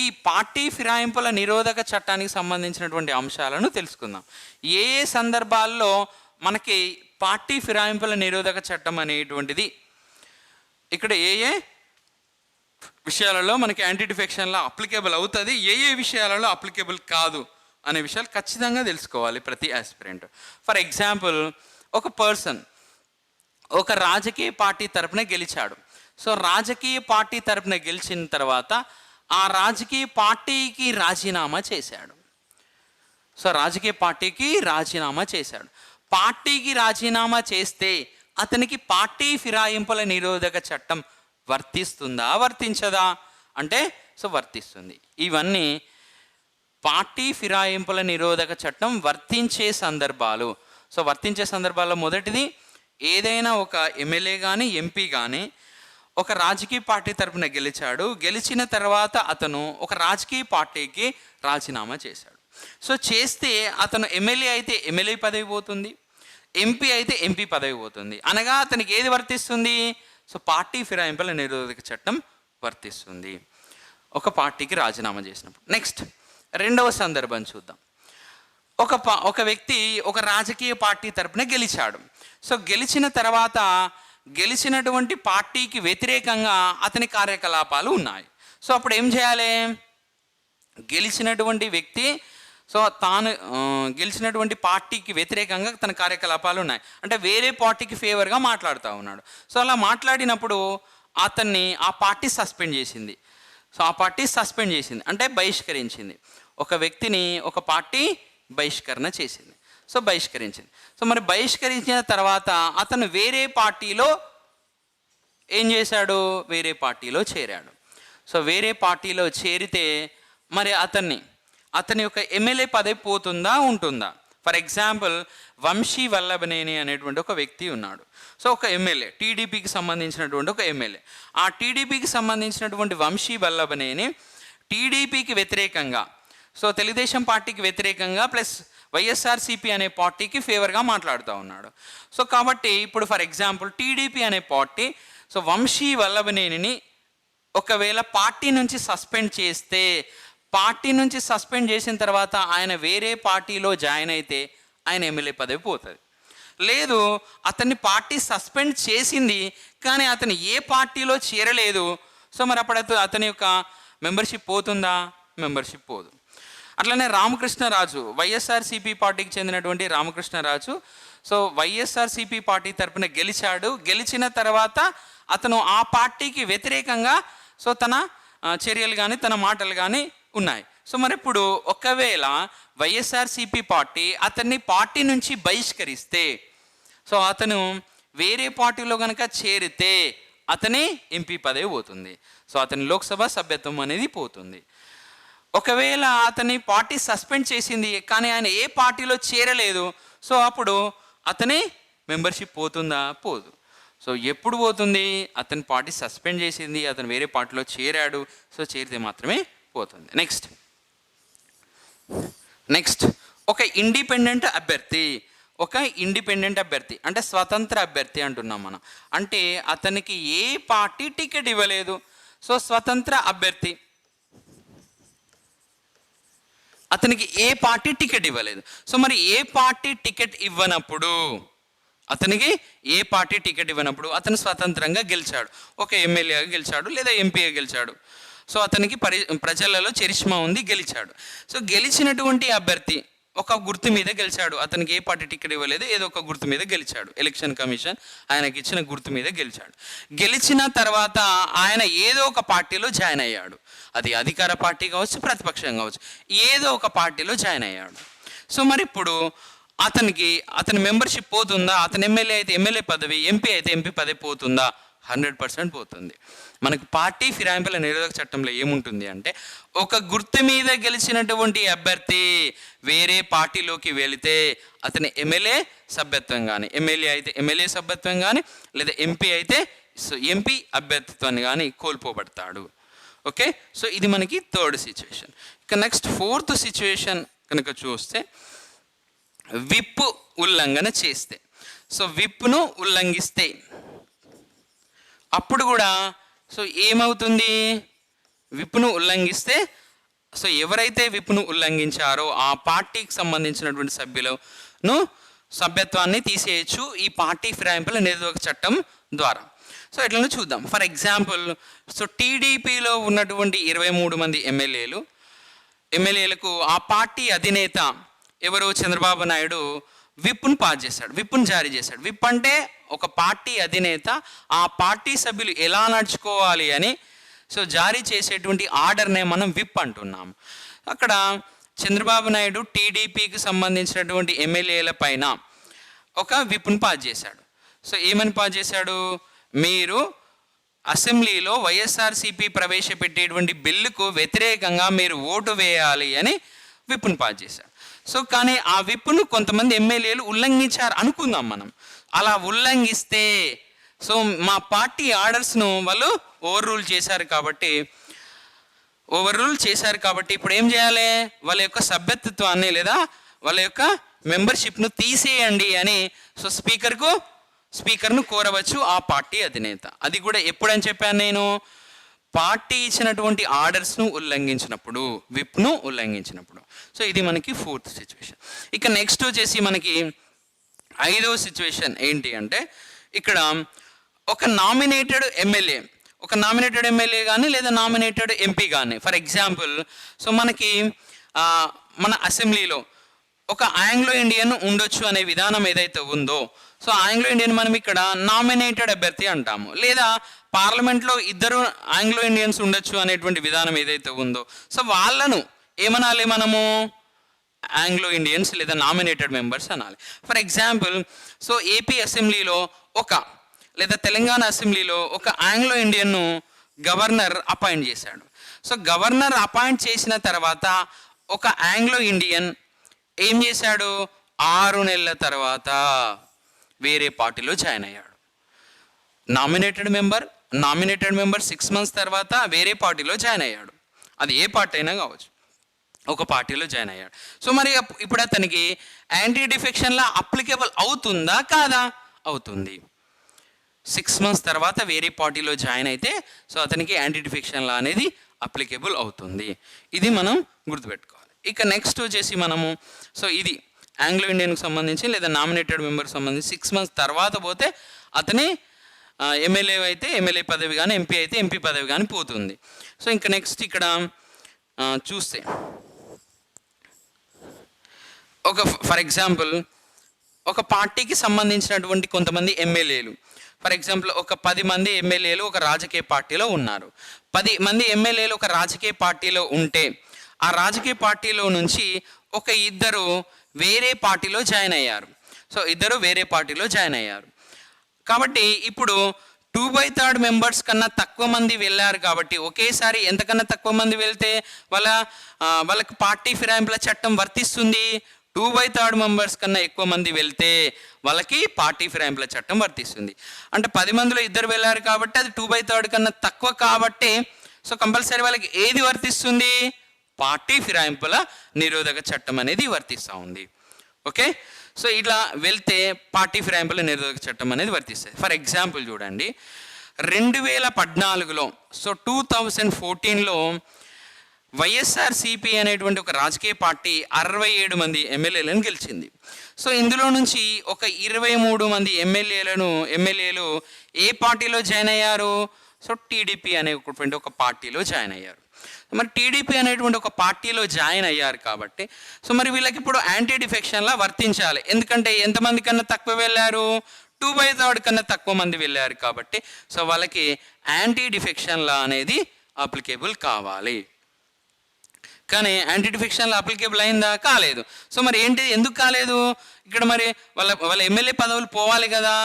Speaker 2: ఈ పార్టీ ఫిరాయింపుల నిరోధక చట్టానికి సంబంధించినటువంటి అంశాలను తెలుసుకుందాం. ఏ ఏ సందర్భాల్లో మనకి పార్టీ ఫిరాయింపుల నిరోధక చట్టం అనేటువంటిది, ఇక్కడ ఏ ఏ విషయాలలో మనకి యాంటీ డిఫెక్షన్లో అప్లికేబుల్ అవుతుంది, ఏ ఏ విషయాలలో అప్లికేబుల్ కాదు అనే విషయాలు ఖచ్చితంగా తెలుసుకోవాలి ప్రతి ఆస్పిరెంట్. ఫర్ ఎగ్జాంపుల్, ఒక పర్సన్ ఒక రాజకీయ పార్టీ తరపున గెలిచాడు. సో రాజకీయ పార్టీ తరపున గెలిచిన తర్వాత ఆ రాజకీయ పార్టీకి రాజీనామా చేశాడు. సో రాజకీయ పార్టీకి రాజీనామా చేశాడు. పార్టీకి రాజీనామా చేస్తే అతనికి పార్టీ ఫిరాయింపుల నిరోధక చట్టం వర్తిస్తుందా, వర్తించదా అంటే సో వర్తిస్తుంది. ఇవన్నీ పార్టీ ఫిరాయింపుల నిరోధక చట్టం వర్తించే సందర్భాలు. సో వర్తించే సందర్భాల్లో మొదటిది, ఏదైనా ఒక ఎమ్మెల్యే కానీ ఎంపీ కానీ ఒక రాజకీయ పార్టీ తరపున గెలిచాడు. గెలిచిన తర్వాత అతను ఒక రాజకీయ పార్టీకి రాజీనామా చేశాడు. సో చేస్తే అతను ఎమ్మెల్యే అయితే ఎమ్మెల్యే పదవి పోతుంది, ఎంపీ అయితే ఎంపీ పదవి పోతుంది. అనగా అతనికి ఏది వర్తిస్తుంది? సో పార్టీ ఫిరాయింపుల నిరోధక చట్టం వర్తిస్తుంది ఒక పార్టీకి రాజీనామా చేసినప్పుడు. నెక్స్ట్ రెండవ సందర్భం చూద్దాం. ఒక వ్యక్తి ఒక రాజకీయ పార్టీ తరపున గెలిచాడు. సో గెలిచిన తర్వాత గెలిచినటువంటి పార్టీకి వ్యతిరేకంగా అతని కార్యకలాపాలు ఉన్నాయి. సో అప్పుడు ఏం చేయాలి? గెలిచినటువంటి వ్యక్తి సో తాను గెలిచినటువంటి పార్టీకి వ్యతిరేకంగా తన కార్యకలాపాలు ఉన్నాయి, అంటే వేరే పార్టీకి ఫేవర్గా మాట్లాడుతూ ఉన్నాడు. సో అలా మాట్లాడినప్పుడు అతన్ని ఆ పార్టీ సస్పెండ్ చేసింది. సో ఆ పార్టీ సస్పెండ్ చేసింది అంటే బహిష్కరించింది. ఒక వ్యక్తిని ఒక పార్టీ బహిష్కరణ చేసింది. సో బహిష్కరించింది. సో మరి బహిష్కరించిన తర్వాత అతను వేరే పార్టీలో ఏం చేశాడు? వేరే పార్టీలో చేరాడు. సో వేరే పార్టీలో చేరితే మరి అతని యొక్క ఎమ్మెల్యే పదవి పోతుందా, ఉంటుందా? ఫర్ ఎగ్జాంపుల్, వంశీ వల్లభనేని అనేటువంటి ఒక వ్యక్తి ఉన్నాడు. సో ఒక ఎమ్మెల్యే, టీడీపీకి సంబంధించినటువంటి ఒక ఎమ్మెల్యే. ఆ టీడీపీకి సంబంధించినటువంటి వంశీ వల్లభనేని టీడీపీకి వ్యతిరేకంగా, సో తెలుగుదేశం పార్టీకి వ్యతిరేకంగా ప్లస్ వైఎస్ఆర్సీపీ అనే పార్టీకి ఫేవర్గా మాట్లాడుతూ ఉన్నాడు. సో కాబట్టి ఇప్పుడు ఫర్ ఎగ్జాంపుల్ టీడీపీ అనే పార్టీ సో వంశీ వల్లభనేనిని ఒకవేళ పార్టీ నుంచి సస్పెండ్ చేస్తే పార్టీ నుంచి సస్పెండ్ చేసిన తర్వాత ఆయన వేరే పార్టీలో జాయిన్ అయితే ఆయన ఎమ్మెల్యే పదవి పోతుంది. లేదు, అతన్ని పార్టీ సస్పెండ్ చేసింది కానీ అతను ఏ పార్టీలో చేరలేదు, సో మరి అప్పుడు అతని యొక్క మెంబర్షిప్ పోతుందా? మెంబర్షిప్ పోదు. అట్లనే రామకృష్ణరాజు, వైఎస్ఆర్సీపీ పార్టీకి చెందినటువంటి రామకృష్ణరాజు, సో వైఎస్ఆర్సీపీ పార్టీ తరపున గెలిచాడు. గెలిచిన తర్వాత అతను ఆ పార్టీకి వ్యతిరేకంగా సో తన చర్యలు కానీ తన మాటలు కానీ ఉన్నాయి. సో మరి ఇప్పుడు ఒకవేళ వైఎస్ఆర్సీపీ పార్టీ అతన్ని పార్టీ నుంచి బహిష్కరిస్తే, సో అతను వేరే పార్టీలో కనుక చేరితే అతని ఎంపీ పదవి పోతుంది. సో అతని లోక్సభ సభ్యత్వం అనేది పోతుంది. ఒకవేళ అతని పార్టీ సస్పెండ్ చేసింది కానీ ఆయన ఏ పార్టీలో చేరలేదు, సో అప్పుడు అతని మెంబర్షిప్ పోతుందా? పోదు. సో ఎప్పుడు పోతుంది? అతని పార్టీ సస్పెండ్ చేసింది, అతను వేరే పార్టీలో చేరాడు, సో చేరితే మాత్రమే పోతుంది. నెక్స్ట్ ఒక ఇండిపెండెంట్ అభ్యర్థి అంటే స్వతంత్ర అభ్యర్థి అంటున్నాం మనం. అంటే అతనికి ఏ పార్టీ టికెట్ ఇవ్వలేదు, సో స్వతంత్ర అభ్యర్థి, అతనికి ఏ పార్టీ టికెట్ ఇవ్వలేదు. సో మరి ఏ పార్టీ టికెట్ ఇవ్వనప్పుడు, అతను స్వతంత్రంగా గెలిచాడు, ఒక ఎమ్మెల్యేగా గెలిచాడు లేదా ఎంపీగా గెలిచాడు, సో అతనికి ప్రజలలో చరిష్మా ఉంది, గెలిచాడు. సో గెలిచినటువంటి అభ్యర్థి ఒక గుర్తు మీద గెలిచాడు, అతనికి ఏ పార్టీ టికెట్ ఇవ్వలేదు, ఏదో ఒక గుర్తు మీద గెలిచాడు, ఎలక్షన్ కమిషన్ ఆయనకి ఇచ్చిన గుర్తు మీద గెలిచాడు. గెలిచిన తర్వాత ఆయన ఏదో ఒక పార్టీలో జాయిన్ అయ్యాడు, అది అధికార పార్టీ కావచ్చు, ప్రతిపక్షం కావచ్చు, ఏదో ఒక పార్టీలో జాయిన్ అయ్యాడు. సో మరి ఇప్పుడు అతని మెంబర్షిప్ పోతుందా? అతను ఎమ్మెల్యే అయితే ఎమ్మెల్యే పదవి, ఎంపీ అయితే ఎంపీ పదవి పోతుందా? 100% పోతుంది. మనకు పార్టీ ఫిరాయింపుల నిరోధక చట్టంలో ఏముంటుంది అంటే, ఒక గుర్తు మీద గెలిచినటువంటి అభ్యర్థి వేరే పార్టీలోకి వెళితే అతని ఎమ్మెల్యే సభ్యత్వం కానీ, ఎమ్మెల్యే అయితే ఎమ్మెల్యే సభ్యత్వం కానీ, లేదా ఎంపీ అయితే సో ఎంపీ అభ్యర్థిత్వాన్ని కానీ కోల్పోబడతాడు. ఓకే, సో ఇది మనకి థర్డ్ సిచ్యువేషన్. ఇక నెక్స్ట్ ఫోర్త్ సిచ్యువేషన్ కనుక చూస్తే, విప్ ఉల్లంఘన చేస్తే, సో విప్ను ఉల్లంఘిస్తే అప్పుడు కూడా సో ఏమవుతుంది? విప్ను ఉల్లంఘిస్తే సో ఎవరైతే విప్ను ఉల్లంఘించారో ఆ పార్టీకి సంబంధించినటువంటి సభ్యులను సభ్యత్వాన్ని తీసేయచ్చు ఈ పార్టీ ఫిరాయింపుల నిరోధక చట్టం ద్వారా. సో ఎట్లనో చూద్దాం. ఫర్ ఎగ్జాంపుల్, సో టీడీపీలో ఉన్నటువంటి 23 మంది ఎమ్మెల్యేలకు ఆ పార్టీ అధినేత ఎవరు? చంద్రబాబు నాయుడు విప్ను విప్ను జారీ చేశాడు. విప్ అంటే ఒక పార్టీ అధినేత ఆ పార్టీ సభ్యులు ఎలా నడుచుకోవాలి అని సో జారీ చేసేటువంటి ఆర్డర్నే మనం విప్ అంటున్నాం. అక్కడ చంద్రబాబు నాయుడు టీడీపీకి సంబంధించినటువంటి ఎమ్మెల్యేల పైన ఒక విప్ను పాస్ చేశాడు. సో ఏమని పాస్ చేశాడు? మీరు అసెంబ్లీలో వైఎస్ఆర్సీపీ ప్రవేశపెట్టేటువంటి బిల్లుకు వ్యతిరేకంగా మీరు ఓటు వేయాలి అని విప్ను పాస్ చేశాడు. సో కానీ ఆ విప్ను కొంతమంది ఎమ్మెల్యేలు ఉల్లంఘించారు అనుకుందాం మనం. అలా ఉల్లంఘిస్తే సో మా పార్టీ ఆర్డర్స్ను వాళ్ళు ఓవర్ రూల్ చేశారు కాబట్టి ఇప్పుడు ఏం చేయాలి? వాళ్ళ యొక్క సభ్యత్వాన్ని లేదా వాళ్ళ యొక్క మెంబర్షిప్ను తీసేయండి అని సో స్పీకర్ను కోరవచ్చు ఆ పార్టీ అధినేత. అది కూడా ఎప్పుడని చెప్పాను నేను? పార్టీ ఇచ్చినటువంటి ఆర్డర్స్ను ఉల్లంఘించినప్పుడు, విప్ను ఉల్లంఘించినప్పుడు. సో ఇది మనకి ఫోర్త్ సిచ్యువేషన్. ఇక నెక్స్ట్ వచ్చేసి మనకి 5వ సిచ్యువేషన్ ఏంటి అంటే, ఇక్కడ ఒక నామినేటెడ్ ఎమ్మెల్యే కానీ లేదా నామినేటెడ్ ఎంపీ కానీ, ఫర్ ఎగ్జాంపుల్ సో మనకి మన అసెంబ్లీలో ఒక ఆంగ్లో ఇండియన్ ఉండొచ్చు అనే విధానం ఏదైతే ఉందో, సో ఆంగ్లో ఇండియన్ మనం ఇక్కడ నామినేటెడ్ అభ్యర్థి అంటాము. లేదా పార్లమెంట్లో 2 ఆంగ్లో ఇండియన్స్ ఉండొచ్చు అనేటువంటి విధానం ఏదైతే ఉందో, సో వాళ్ళను ఏమనాలి మనము? ఆంగ్లో ఇండియన్స్ లేదా నామినేటెడ్ మెంబర్స్ అనాలి. ఫర్ ఎగ్జాంపుల్, సో ఏపీ అసెంబ్లీలో లేదా తెలంగాణ అసెంబ్లీలో ఒక ఆంగ్లో ఇండియన్ను గవర్నర్ అపాయింట్ చేశాడు. సో గవర్నర్ అపాయింట్ చేసిన తర్వాత ఒక ఆంగ్లో ఇండియన్ ఏం చేశాడు? 6 నెలల తర్వాత వేరే పార్టీలో జాయిన్ అయ్యాడు. నామినేటెడ్ మెంబర్ 6 months తర్వాత వేరే పార్టీలో జాయిన్ అయ్యాడు. అది ఏ పార్టీ అయినా కావచ్చు, ఒక పార్టీలో జాయిన్ అయ్యాడు. సో మరి ఇప్పుడు అతనికి యాంటీ డిఫెక్షన్లా అప్లికేబుల్ అవుతుందా కాదా? అవుతుంది. 6 months తర్వాత వేరే పార్టీలో జాయిన్ అయితే సో అతనికి యాంటీ డిఫెక్షన్ లా అనేది అప్లికేబుల్ అవుతుంది. ఇది మనం గుర్తుపెట్టుకోవాలి. ఇక నెక్స్ట్ వచ్చేసి మనము సో ఇది ఆంగ్లో ఇండియన్కి సంబంధించి లేదా నామినేటెడ్ మెంబర్కి సంబంధించి 6 months తర్వాత పోతే అతని ఎమ్మెల్యే అయితే ఎమ్మెల్యే పదవి కానీ ఎంపీ అయితే ఎంపీ పదవి కానీ పోతుంది. సో ఇంకా నెక్స్ట్ ఇక్కడ చూస్తే ఒక ఫర్ ఎగ్జాంపుల్ ఒక పార్టీకి సంబంధించినటువంటి కొంతమంది ఎమ్మెల్యేలు, ఫర్ ఎగ్జాంపుల్ ఒక 10 మంది ఎమ్మెల్యేలు ఒక రాజకీయ పార్టీలో ఉన్నారు. 10 మంది ఎమ్మెల్యేలు ఒక రాజకీయ పార్టీలో ఉంటే ఆ రాజకీయ పార్టీలో నుంచి ఒక ఇద్దరు వేరే పార్టీలో జాయిన్ అయ్యారు. సో ఇద్దరు వేరే పార్టీలో జాయిన్ అయ్యారు కాబట్టి ఇప్పుడు 2/3 మెంబర్స్ కన్నా తక్కువ మంది వెళ్ళారు కాబట్టి ఒకేసారి ఎంతకన్నా తక్కువ మంది వెళ్తే వాళ్ళకి పార్టీ ఫిరాయింపుల చట్టం వర్తిస్తుంది. 2/3 మెంబర్స్ కన్నా ఎక్కువ మంది వెళ్తే వాళ్ళకి పార్టీ ఫిరాయింపుల చట్టం వర్తిస్తుంది. అంటే 10 మందిలో ఇద్దరు వెళ్ళారు కాబట్టి అది 2/3 కన్నా తక్కువ కాబట్టి సో కంపల్సరీ వాళ్ళకి ఏది వర్తిస్తుంది? పార్టీ ఫిరాయింపుల నిరోధక చట్టం అనేది వర్తిస్తూ ఉంది. ఓకే, సో ఇట్లా వెళ్తే పార్టీ ఫిరాయింపుల నిరోధక చట్టం అనేది వర్తిస్తుంది. ఫర్ ఎగ్జాంపుల్ చూడండి, 2014లో సో 2014లో వైఎస్ఆర్సీపీ అనేటువంటి ఒక రాజకీయ పార్టీ 67 మంది ఎమ్మెల్యేలను గెలిచింది. సో ఇందులో నుంచి ఒక 23 మంది ఎమ్మెల్యేలు ఏ పార్టీలో జాయిన్ అయ్యారు? సో టీడీపీ అనేటువంటి ఒక పార్టీలో జాయిన్ అయ్యారు. మరి టీడీపీ అనేటువంటి ఒక పార్టీలో జాయిన్ అయ్యారు కాబట్టి సో మరి వీళ్ళకి ఇప్పుడు యాంటీ డిఫెక్షన్లా వర్తించాలి. ఎందుకంటే ఎంతమంది కన్నా తక్కువ వెళ్ళారు? 2/3 కన్నా తక్కువ మంది వెళ్ళారు కాబట్టి సో వాళ్ళకి యాంటీ డిఫెక్షన్లా అనేది అప్లికేబుల్ కావాలి. కానీ యాంటీ డిఫెక్షన్లా అప్లికేబుల్ అయిందా? కాలేదు. సో మరి ఏంటి, ఎందుకు కాలేదు? ఇక్కడ మరి వాళ్ళ ఎమ్మెల్యే పదవులు పోవాలి కదా,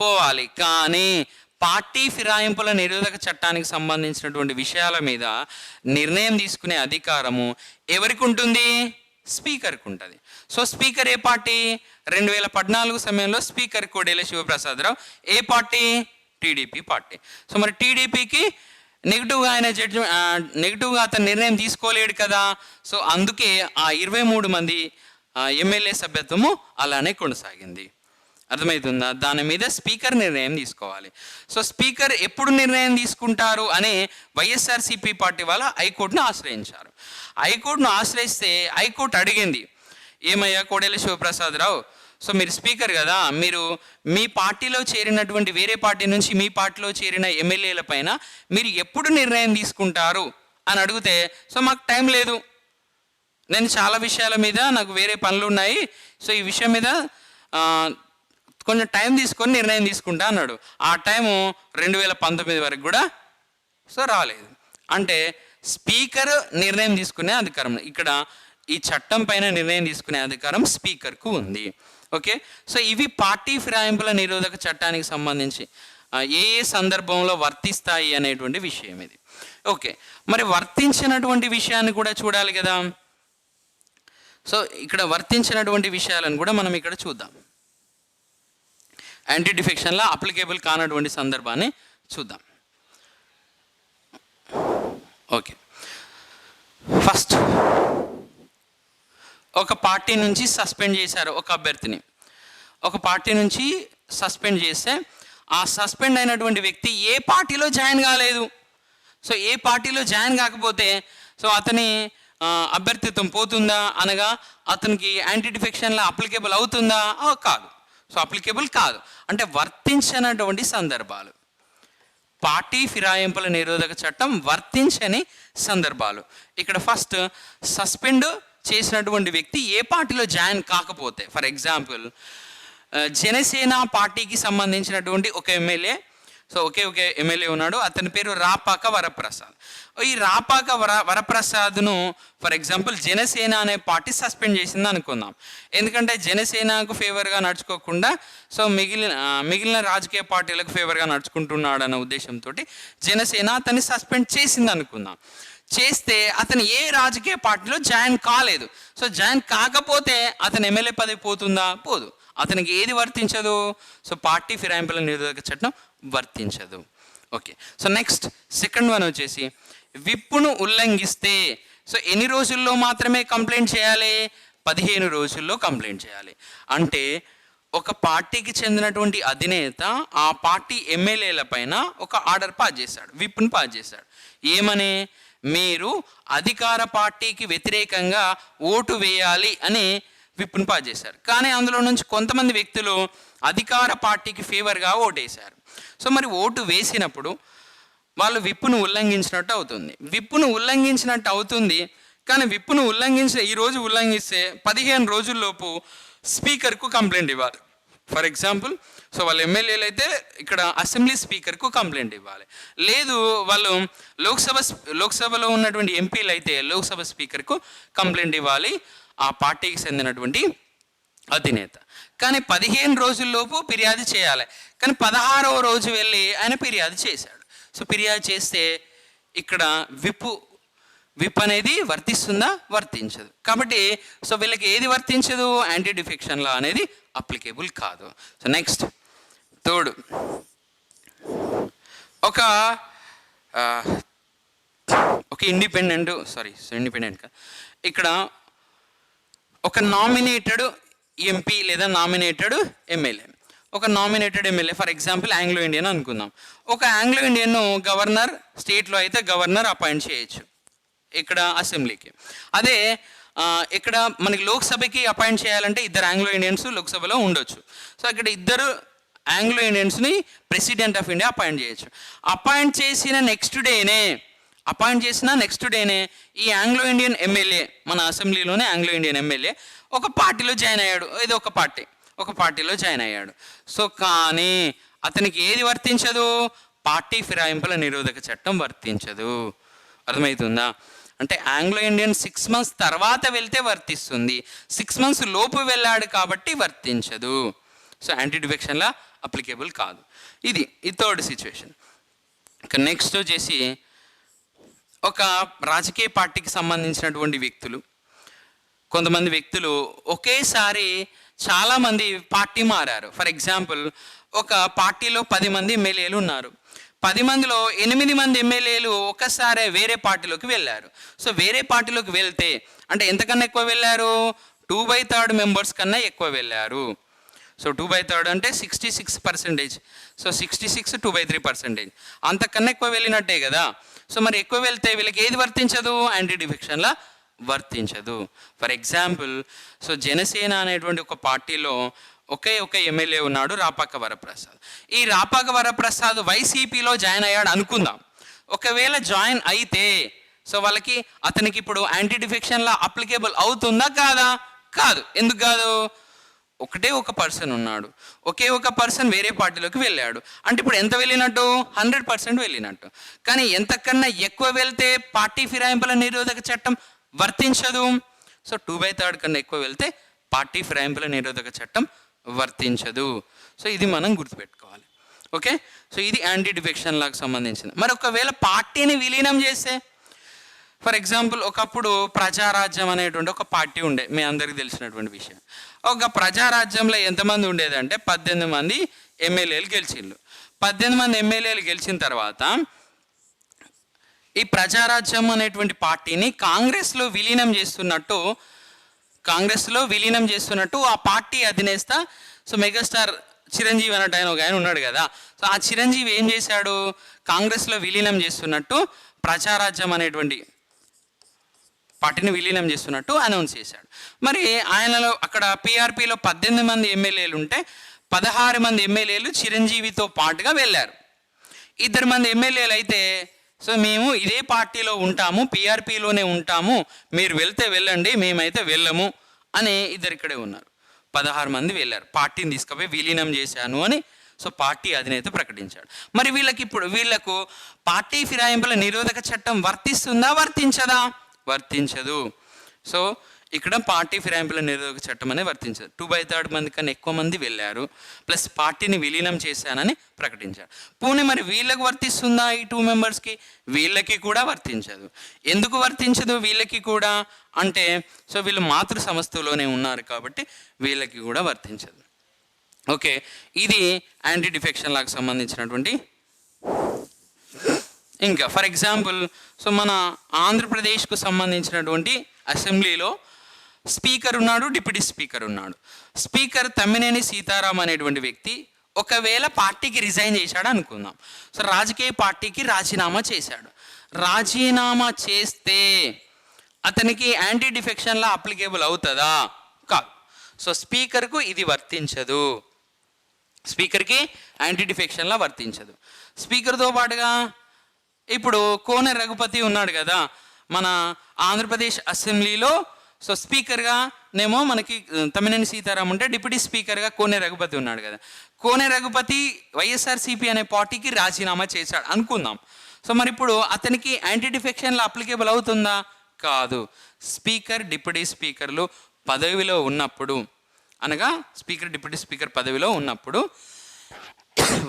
Speaker 2: పోవాలి. కానీ పార్టీ ఫిరాయింపుల నిరోధక చట్టానికి సంబంధించినటువంటి విషయాల మీద నిర్ణయం తీసుకునే అధికారము ఎవరికి ఉంటుంది? స్పీకర్కి ఉంటుంది. సో స్పీకర్ ఏ పార్టీ? 2014 సమయంలో స్పీకర్ కోడెల శివప్రసాదరావు ఏ పార్టీ? TDP party. సో మరి టీడీపీకి నెగిటివ్గా నెగిటివ్గా అతను నిర్ణయం తీసుకోలేడు కదా. సో అందుకే ఆ 23 మంది ఎమ్మెల్యే సభ్యత్వము అలానే కొనసాగింది. అర్థమవుతుందా? దాని మీద స్పీకర్ నిర్ణయం తీసుకోవాలి. సో స్పీకర్ ఎప్పుడు నిర్ణయం తీసుకుంటారు అని వైఎస్ఆర్సీపీ పార్టీ వాళ్ళ హైకోర్టును ఆశ్రయించారు. హైకోర్టును ఆశ్రయిస్తే హైకోర్టు అడిగింది, ఏమయ్యా కోడెల శివప్రసాదరావు, సో మీరు స్పీకర్ కదా, మీరు మీ పార్టీలో చేరినటువంటి వేరే పార్టీ నుంచి మీ పార్టీలో చేరిన ఎమ్మెల్యేల పైన మీరు ఎప్పుడు నిర్ణయం తీసుకుంటారు అని అడిగితే, సో మాకు టైం లేదు, నేను చాలా విషయాల మీద నాకు వేరే పనులు ఉన్నాయి, సో ఈ విషయం మీద కొంచెం టైం తీసుకొని నిర్ణయం తీసుకుంటా అన్నాడు. ఆ టైము 2019 వరకు కూడా సో రాలేదు. అంటే స్పీకర్ నిర్ణయం తీసుకునే అధికారం ఇక్కడ ఈ చట్టం పైన నిర్ణయం తీసుకునే అధికారం స్పీకర్కు ఉంది. ఓకే, సో ఇవి పార్టీ ఫిరాయింపుల నిరోధక చట్టానికి సంబంధించి ఏ ఏ సందర్భంలో వర్తిస్తాయి అనేటువంటి విషయం ఇది. ఓకే, మరి వర్తించినటువంటి విషయాన్ని కూడా చూడాలి కదా. సో ఇక్కడ వర్తించినటువంటి విషయాలను కూడా మనం ఇక్కడ చూద్దాం. యాంటీ డిఫెక్షన్లో అప్లికేబుల్ కానటువంటి సందర్భాన్ని చూద్దాం. ఓకే, ఫస్ట్ ఒక పార్టీ నుంచి సస్పెండ్ చేశారు ఒక అభ్యర్థిని. ఒక పార్టీ నుంచి సస్పెండ్ చేస్తే ఆ సస్పెండ్ అయినటువంటి వ్యక్తి ఏ పార్టీలో జాయిన్ కాలేదు. సో ఏ పార్టీలో జాయిన్ కాకపోతే సో అతని అభ్యర్థిత్వం పోతుందా, అనగా అతనికి యాంటీ డిఫెక్షన్లో అప్లికేబుల్ అవుతుందా? కాదు. సో అప్లికేబుల్ కాదు. అంటే వర్తించినటువంటి సందర్భాలు, పార్టీ ఫిరాయింపుల నిరోధక చట్టం వర్తించని సందర్భాలు. ఇక్కడ ఫస్ట్ సస్పెండ్ చేసినటువంటి వ్యక్తి ఏ పార్టీలో జాయిన్ కాకపోతే, ఫర్ ఎగ్జాంపుల్ జనసేన పార్టీకి సంబంధించినటువంటి ఒక ఎమ్మెల్యే, సో ఒకే ఎమ్మెల్యే ఉన్నాడు, అతని పేరు రాపాక వరప్రసాద్. ఈ రాపాక వరప్రసాద్ను ఫర్ ఎగ్జాంపుల్ జనసేన అనే పార్టీ సస్పెండ్ చేసింది అనుకుందాం. ఎందుకంటే జనసేనకు ఫేవర్గా నడుచుకోకుండా సో మిగిలిన రాజకీయ పార్టీలకు ఫేవర్గా నడుచుకుంటున్నాడు అన్న ఉద్దేశంతో జనసేన అతన్ని సస్పెండ్ చేసింది అనుకుందాం. చేస్తే అతను ఏ రాజకీయ పార్టీలో జాయిన్ కాలేదు. సో జాయిన్ కాకపోతే అతను ఎమ్మెల్యే పదవి పోతుందా? పోదు. అతనికి ఏది వర్తించదు? సో పార్టీ ఫిరాయింపుల నిరోధక చట్టం వర్తించదు. Okay, so next second one వచ్చేసి విప్పును ఉల్లంఘిస్తే సో ఎన్ని రోజుల్లో మాత్రమే కంప్లైంట్ చేయాలి? 15 రోజుల్లో కంప్లైంట్ చేయాలి. అంటే ఒక పార్టీకి చెందినటువంటి అధినేత ఆ పార్టీ ఎమ్మెల్యేల పైన ఒక ఆర్డర్ పాస్ చేశాడు, విప్ను పాస్ చేశాడు. ఏమని? మీరు అధికార పార్టీకి వ్యతిరేకంగా ఓటు వేయాలి అని విప్ను పాస్ చేశారు. కానీ అందులో నుంచి కొంతమంది వ్యక్తులు అధికార పార్టీకి ఫేవర్గా ఓటేశారు. సో మరి ఓటు వేసినప్పుడు వాళ్ళు విప్పును ఉల్లంఘించినట్టు అవుతుంది. విప్పును ఉల్లంఘించినట్టు అవుతుంది. కానీ విప్పును ఈరోజు ఉల్లంఘిస్తే 15 రోజుల్లోపు స్పీకర్కు కంప్లైంట్ ఇవ్వాలి. ఫర్ ఎగ్జాంపుల్, సో వాళ్ళ ఎమ్మెల్యేలు అయితే ఇక్కడ అసెంబ్లీ స్పీకర్కు కంప్లైంట్ ఇవ్వాలి. లేదు వాళ్ళు లోక్సభలో ఉన్నటువంటి ఎంపీలు అయితే లోక్సభ స్పీకర్కు కంప్లైంట్ ఇవ్వాలి, ఆ పార్టీకి చెందినటువంటి అధినేత. కానీ 15 రోజుల్లోపు ఫిర్యాదు చేయాలి. కానీ 16వ రోజు వెళ్ళి ఆయన ఫిర్యాదు చేశాడు. సో ఫిర్యాదు చేస్తే ఇక్కడ విప్ అనేది వర్తిస్తుందా? వర్తించదు. కాబట్టి సో వీళ్ళకి ఏది వర్తించదు? యాంటీ డిఫెక్షన్ లా అనేది అప్లికేబుల్ కాదు. సో నెక్స్ట్ థర్డ్, ఒక ఇండిపెండెంట్ ఇక్కడ ఒక నామినేటెడ్ ఎంపీ లేదా nominated MLA, for example Anglo Indian అనుకుందాం. ఒక ఆంగ్లో ఇండియన్ గవర్నర్, స్టేట్లో అయితే గవర్నర్ అపాయింట్ చేయొచ్చు ఇక్కడ అసెంబ్లీకి. అదే ఇక్కడ మనకి లోక్సభకి అపాయింట్ చేయాలంటే ఇద్దరు ఆంగ్లో ఇండియన్స్ లోక్సభలో ఉండొచ్చు. సో ఇక్కడ ఇద్దరు ఆంగ్లో ఇండియన్స్ని ప్రెసిడెంట్ ఆఫ్ ఇండియా అపాయింట్ చేయొచ్చు. అపాయింట్ చేసిన నెక్స్ట్ డేనే ఈ ఆంగ్లో ఇండియన్ ఎమ్మెల్యే, మన అసెంబ్లీలోనే ఆంగ్లో ఇండియన్ ఎమ్మెల్యే ఒక పార్టీలో జాయిన్ అయ్యాడు. ఏదో ఒక పార్టీలో జాయిన్ అయ్యాడు. సో కానీ అతనికి ఏది వర్తించదు? పార్టీ ఫిరాయింపుల నిరోధక చట్టం వర్తించదు. అర్థమవుతుందా? అంటే ఆంగ్లో ఇండియన్ 6 months తర్వాత వెళ్తే వర్తిస్తుంది, 6 months లోపు వెళ్ళాడు కాబట్టి వర్తించదు. సో యాంటీ డిఫెక్షన్లా అప్లికేబుల్ కాదు. ఇది థర్డ్ సిచ్యువేషన్. ఇక నెక్స్ట్ వచ్చేసి ఒక రాజకీయ పార్టీకి సంబంధించినటువంటి కొంతమంది వ్యక్తులు ఒకేసారి చాలామంది పార్టీ మారారు. ఫర్ ఎగ్జాంపుల్, ఒక పార్టీలో 10 మంది ఎమ్మెల్యేలు ఉన్నారు. 10 మందిలో 8 మంది ఎమ్మెల్యేలు ఒక్కసారి వేరే పార్టీలోకి వెళ్ళారు. సో వేరే పార్టీలోకి వెళ్తే అంటే ఎంతకన్నా ఎక్కువ వెళ్ళారు? 2/3 మెంబర్స్ కన్నా ఎక్కువ వెళ్ళారు. సో 2/3 అంటే 66%. సో 66 2/3%, అంతకన్నా ఎక్కువ వెళ్ళినట్టే కదా. సో మరి ఎక్కువ వెళ్తే వీళ్ళకి ఏది వర్తించదు? యాంటీ డిఫెక్షన్లా వర్తించదు. ఫర్ ఎగ్జాంపుల్, సో జనసేన అనేటువంటి ఒక పార్టీలో ఒక ఎమ్మెల్యే ఉన్నాడు, రాపాక వరప్రసాద్. ఈ రాపాక వరప్రసాద్ వైసీపీలో జాయిన్ అయ్యాడు అనుకుందాం. ఒకవేళ జాయిన్ అయితే సో అతనికి ఇప్పుడు యాంటీ డిఫెక్షన్లా అప్లికేబుల్ అవుతుందా? కాదు. ఎందుకు కాదు? ఒక పర్సన్ ఉన్నాడు, ఒక పర్సన్ వేరే పార్టీలోకి వెళ్ళాడు. అంటే ఇప్పుడు ఎంత వెళ్ళినట్టు? 100% వెళ్ళినట్టు. కానీ ఎంతకన్నా ఎక్కువ వెళ్తే పార్టీ ఫిరాయింపుల నిరోధక చట్టం వర్తించదు. సో 2/3 కన్నా ఎక్కువ వెళ్తే పార్టీ ఫిరాయింపుల నిరోధక చట్టం వర్తించదు. సో ఇది మనం గుర్తుపెట్టుకోవాలి. ఓకే, సో ఇది యాంటీ డిఫెక్షన్ లాగా సంబంధించింది. మరి ఒకవేళ పార్టీని విలీనం చేస్తే, ఫర్ ఎగ్జాంపుల్, ఒకప్పుడు ప్రజారాజ్యం అనేటువంటి ఒక పార్టీ ఉండే, మీ అందరికీ తెలిసినటువంటి విషయం. ఒక ప్రజారాజ్యంలో ఎంతమంది ఉండేదంటే 18 మంది ఎమ్మెల్యేలు గెలిచిండ్రు. 18 మంది ఎమ్మెల్యేలు గెలిచిన తర్వాత ఈ ప్రజారాజ్యం అనేటువంటి పార్టీని కాంగ్రెస్లో విలీనం చేస్తున్నట్టు ఆ పార్టీ అధినేత, సో మెగాస్టార్ చిరంజీవి అన్నట్టు ఒక ఆయన ఉన్నాడు కదా. సో ఆ చిరంజీవి ఏం చేశాడు? కాంగ్రెస్లో విలీనం చేస్తున్నట్టు ప్రజారాజ్యం అనేటువంటి పార్టీని విలీనం చేస్తున్నట్టు అనౌన్స్ చేశాడు. మరి ఆయనలో అక్కడ పిఆర్పిలో 18 మంది ఎమ్మెల్యేలు ఉంటే 16 మంది ఎమ్మెల్యేలు చిరంజీవితో పాటుగా వెళ్ళారు. 2 మంది ఎమ్మెల్యేలు అయితే సో మేము ఇదే పార్టీలో ఉంటాము, పిఆర్పిలోనే ఉంటాము, మీరు వెళ్తే వెళ్ళండి, మేమైతే వెళ్ళము అని ఇక్కడే ఉన్నారు. 16 మంది వెళ్ళారు, పార్టీని తీసుకుపోయి విలీనం చేశాను అని సో పార్టీ అధినేత ప్రకటించాడు. మరి వీళ్ళకు పార్టీ ఫిరాయింపుల నిరోధక చట్టం వర్తిస్తుందా? వర్తించదు. సో ఇక్కడ పార్టీ ఫిరాయింపుల నిరోధక చట్టం అనేది వర్తించదు. 2/3 మంది కన్నా ఎక్కువ మంది వెళ్ళారు, ప్లస్ పార్టీని విలీనం చేశానని ప్రకటించాడు. పోనీ మరి వీళ్ళకి వర్తిస్తుందా? ఈ 2 మెంబర్స్కి? వీళ్ళకి కూడా వర్తించదు. ఎందుకు వర్తించదు వీళ్ళకి కూడా అంటే, సో వీళ్ళు మాతృ సంస్థలోనే ఉన్నారు కాబట్టి వీళ్ళకి కూడా వర్తించదు. ఓకే, ఇది యాంటీ డిఫెక్షన్ లాగా సంబంధించినటువంటి. ఇంకా ఫర్ ఎగ్జాంపుల్, సో మన ఆంధ్రప్రదేశ్కు సంబంధించినటువంటి అసెంబ్లీలో స్పీకర్ ఉన్నాడు, డిప్యూటీ స్పీకర్ ఉన్నాడు. స్పీకర్ తమ్మినేని సీతారాం అనేటువంటి వ్యక్తి ఒకవేళ పార్టీకి రిజైన్ చేశాడు అనుకుందాం. సో రాజకీయ పార్టీకి రాజీనామా చేశాడు. రాజీనామా చేస్తే అతనికి యాంటీ డిఫెక్షన్లా అప్లికేబుల్ అవుతుందా? కాదు. సో స్పీకర్కు ఇది వర్తించదు, స్పీకర్కి యాంటీ డిఫెక్షన్లా వర్తించదు. స్పీకర్తో పాటుగా ఇప్పుడు కోనె రఘుపతి ఉన్నాడు కదా మన ఆంధ్రప్రదేశ్ అసెంబ్లీలో. సో స్పీకర్గా నేమో మనకి తమ్మినేని సీతారాం ఉంటే, డిప్యూటీ స్పీకర్గా కోనె రఘుపతి ఉన్నాడు కదా. కోనె రఘుపతి వైఎస్ఆర్సీపీ అనే పార్టీకి రాజీనామా చేశాడు అనుకుందాం. సో మరి ఇప్పుడు అతనికి యాంటీ డిఫెక్షన్లో అప్లికేబుల్ అవుతుందా? కాదు. స్పీకర్ డిప్యూటీ స్పీకర్లు పదవిలో ఉన్నప్పుడు, అనగా స్పీకర్ డిప్యూటీ స్పీకర్ పదవిలో ఉన్నప్పుడు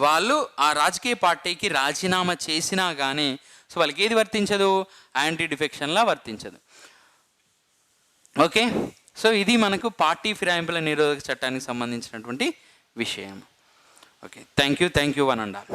Speaker 2: వాళ్ళు ఆ రాజకీయ పార్టీకి రాజీనామా చేసినా కానీ సో వాళ్ళకి ఏది వర్తించదు? యాంటీ డిఫెక్షన్లా వర్తించదు. ఓకే, సో ఇది మనకు పార్టీ ఫిరాయింపుల నిరోధక చట్టానికి సంబంధించినటువంటి విషయం. Okay, thank you one and all.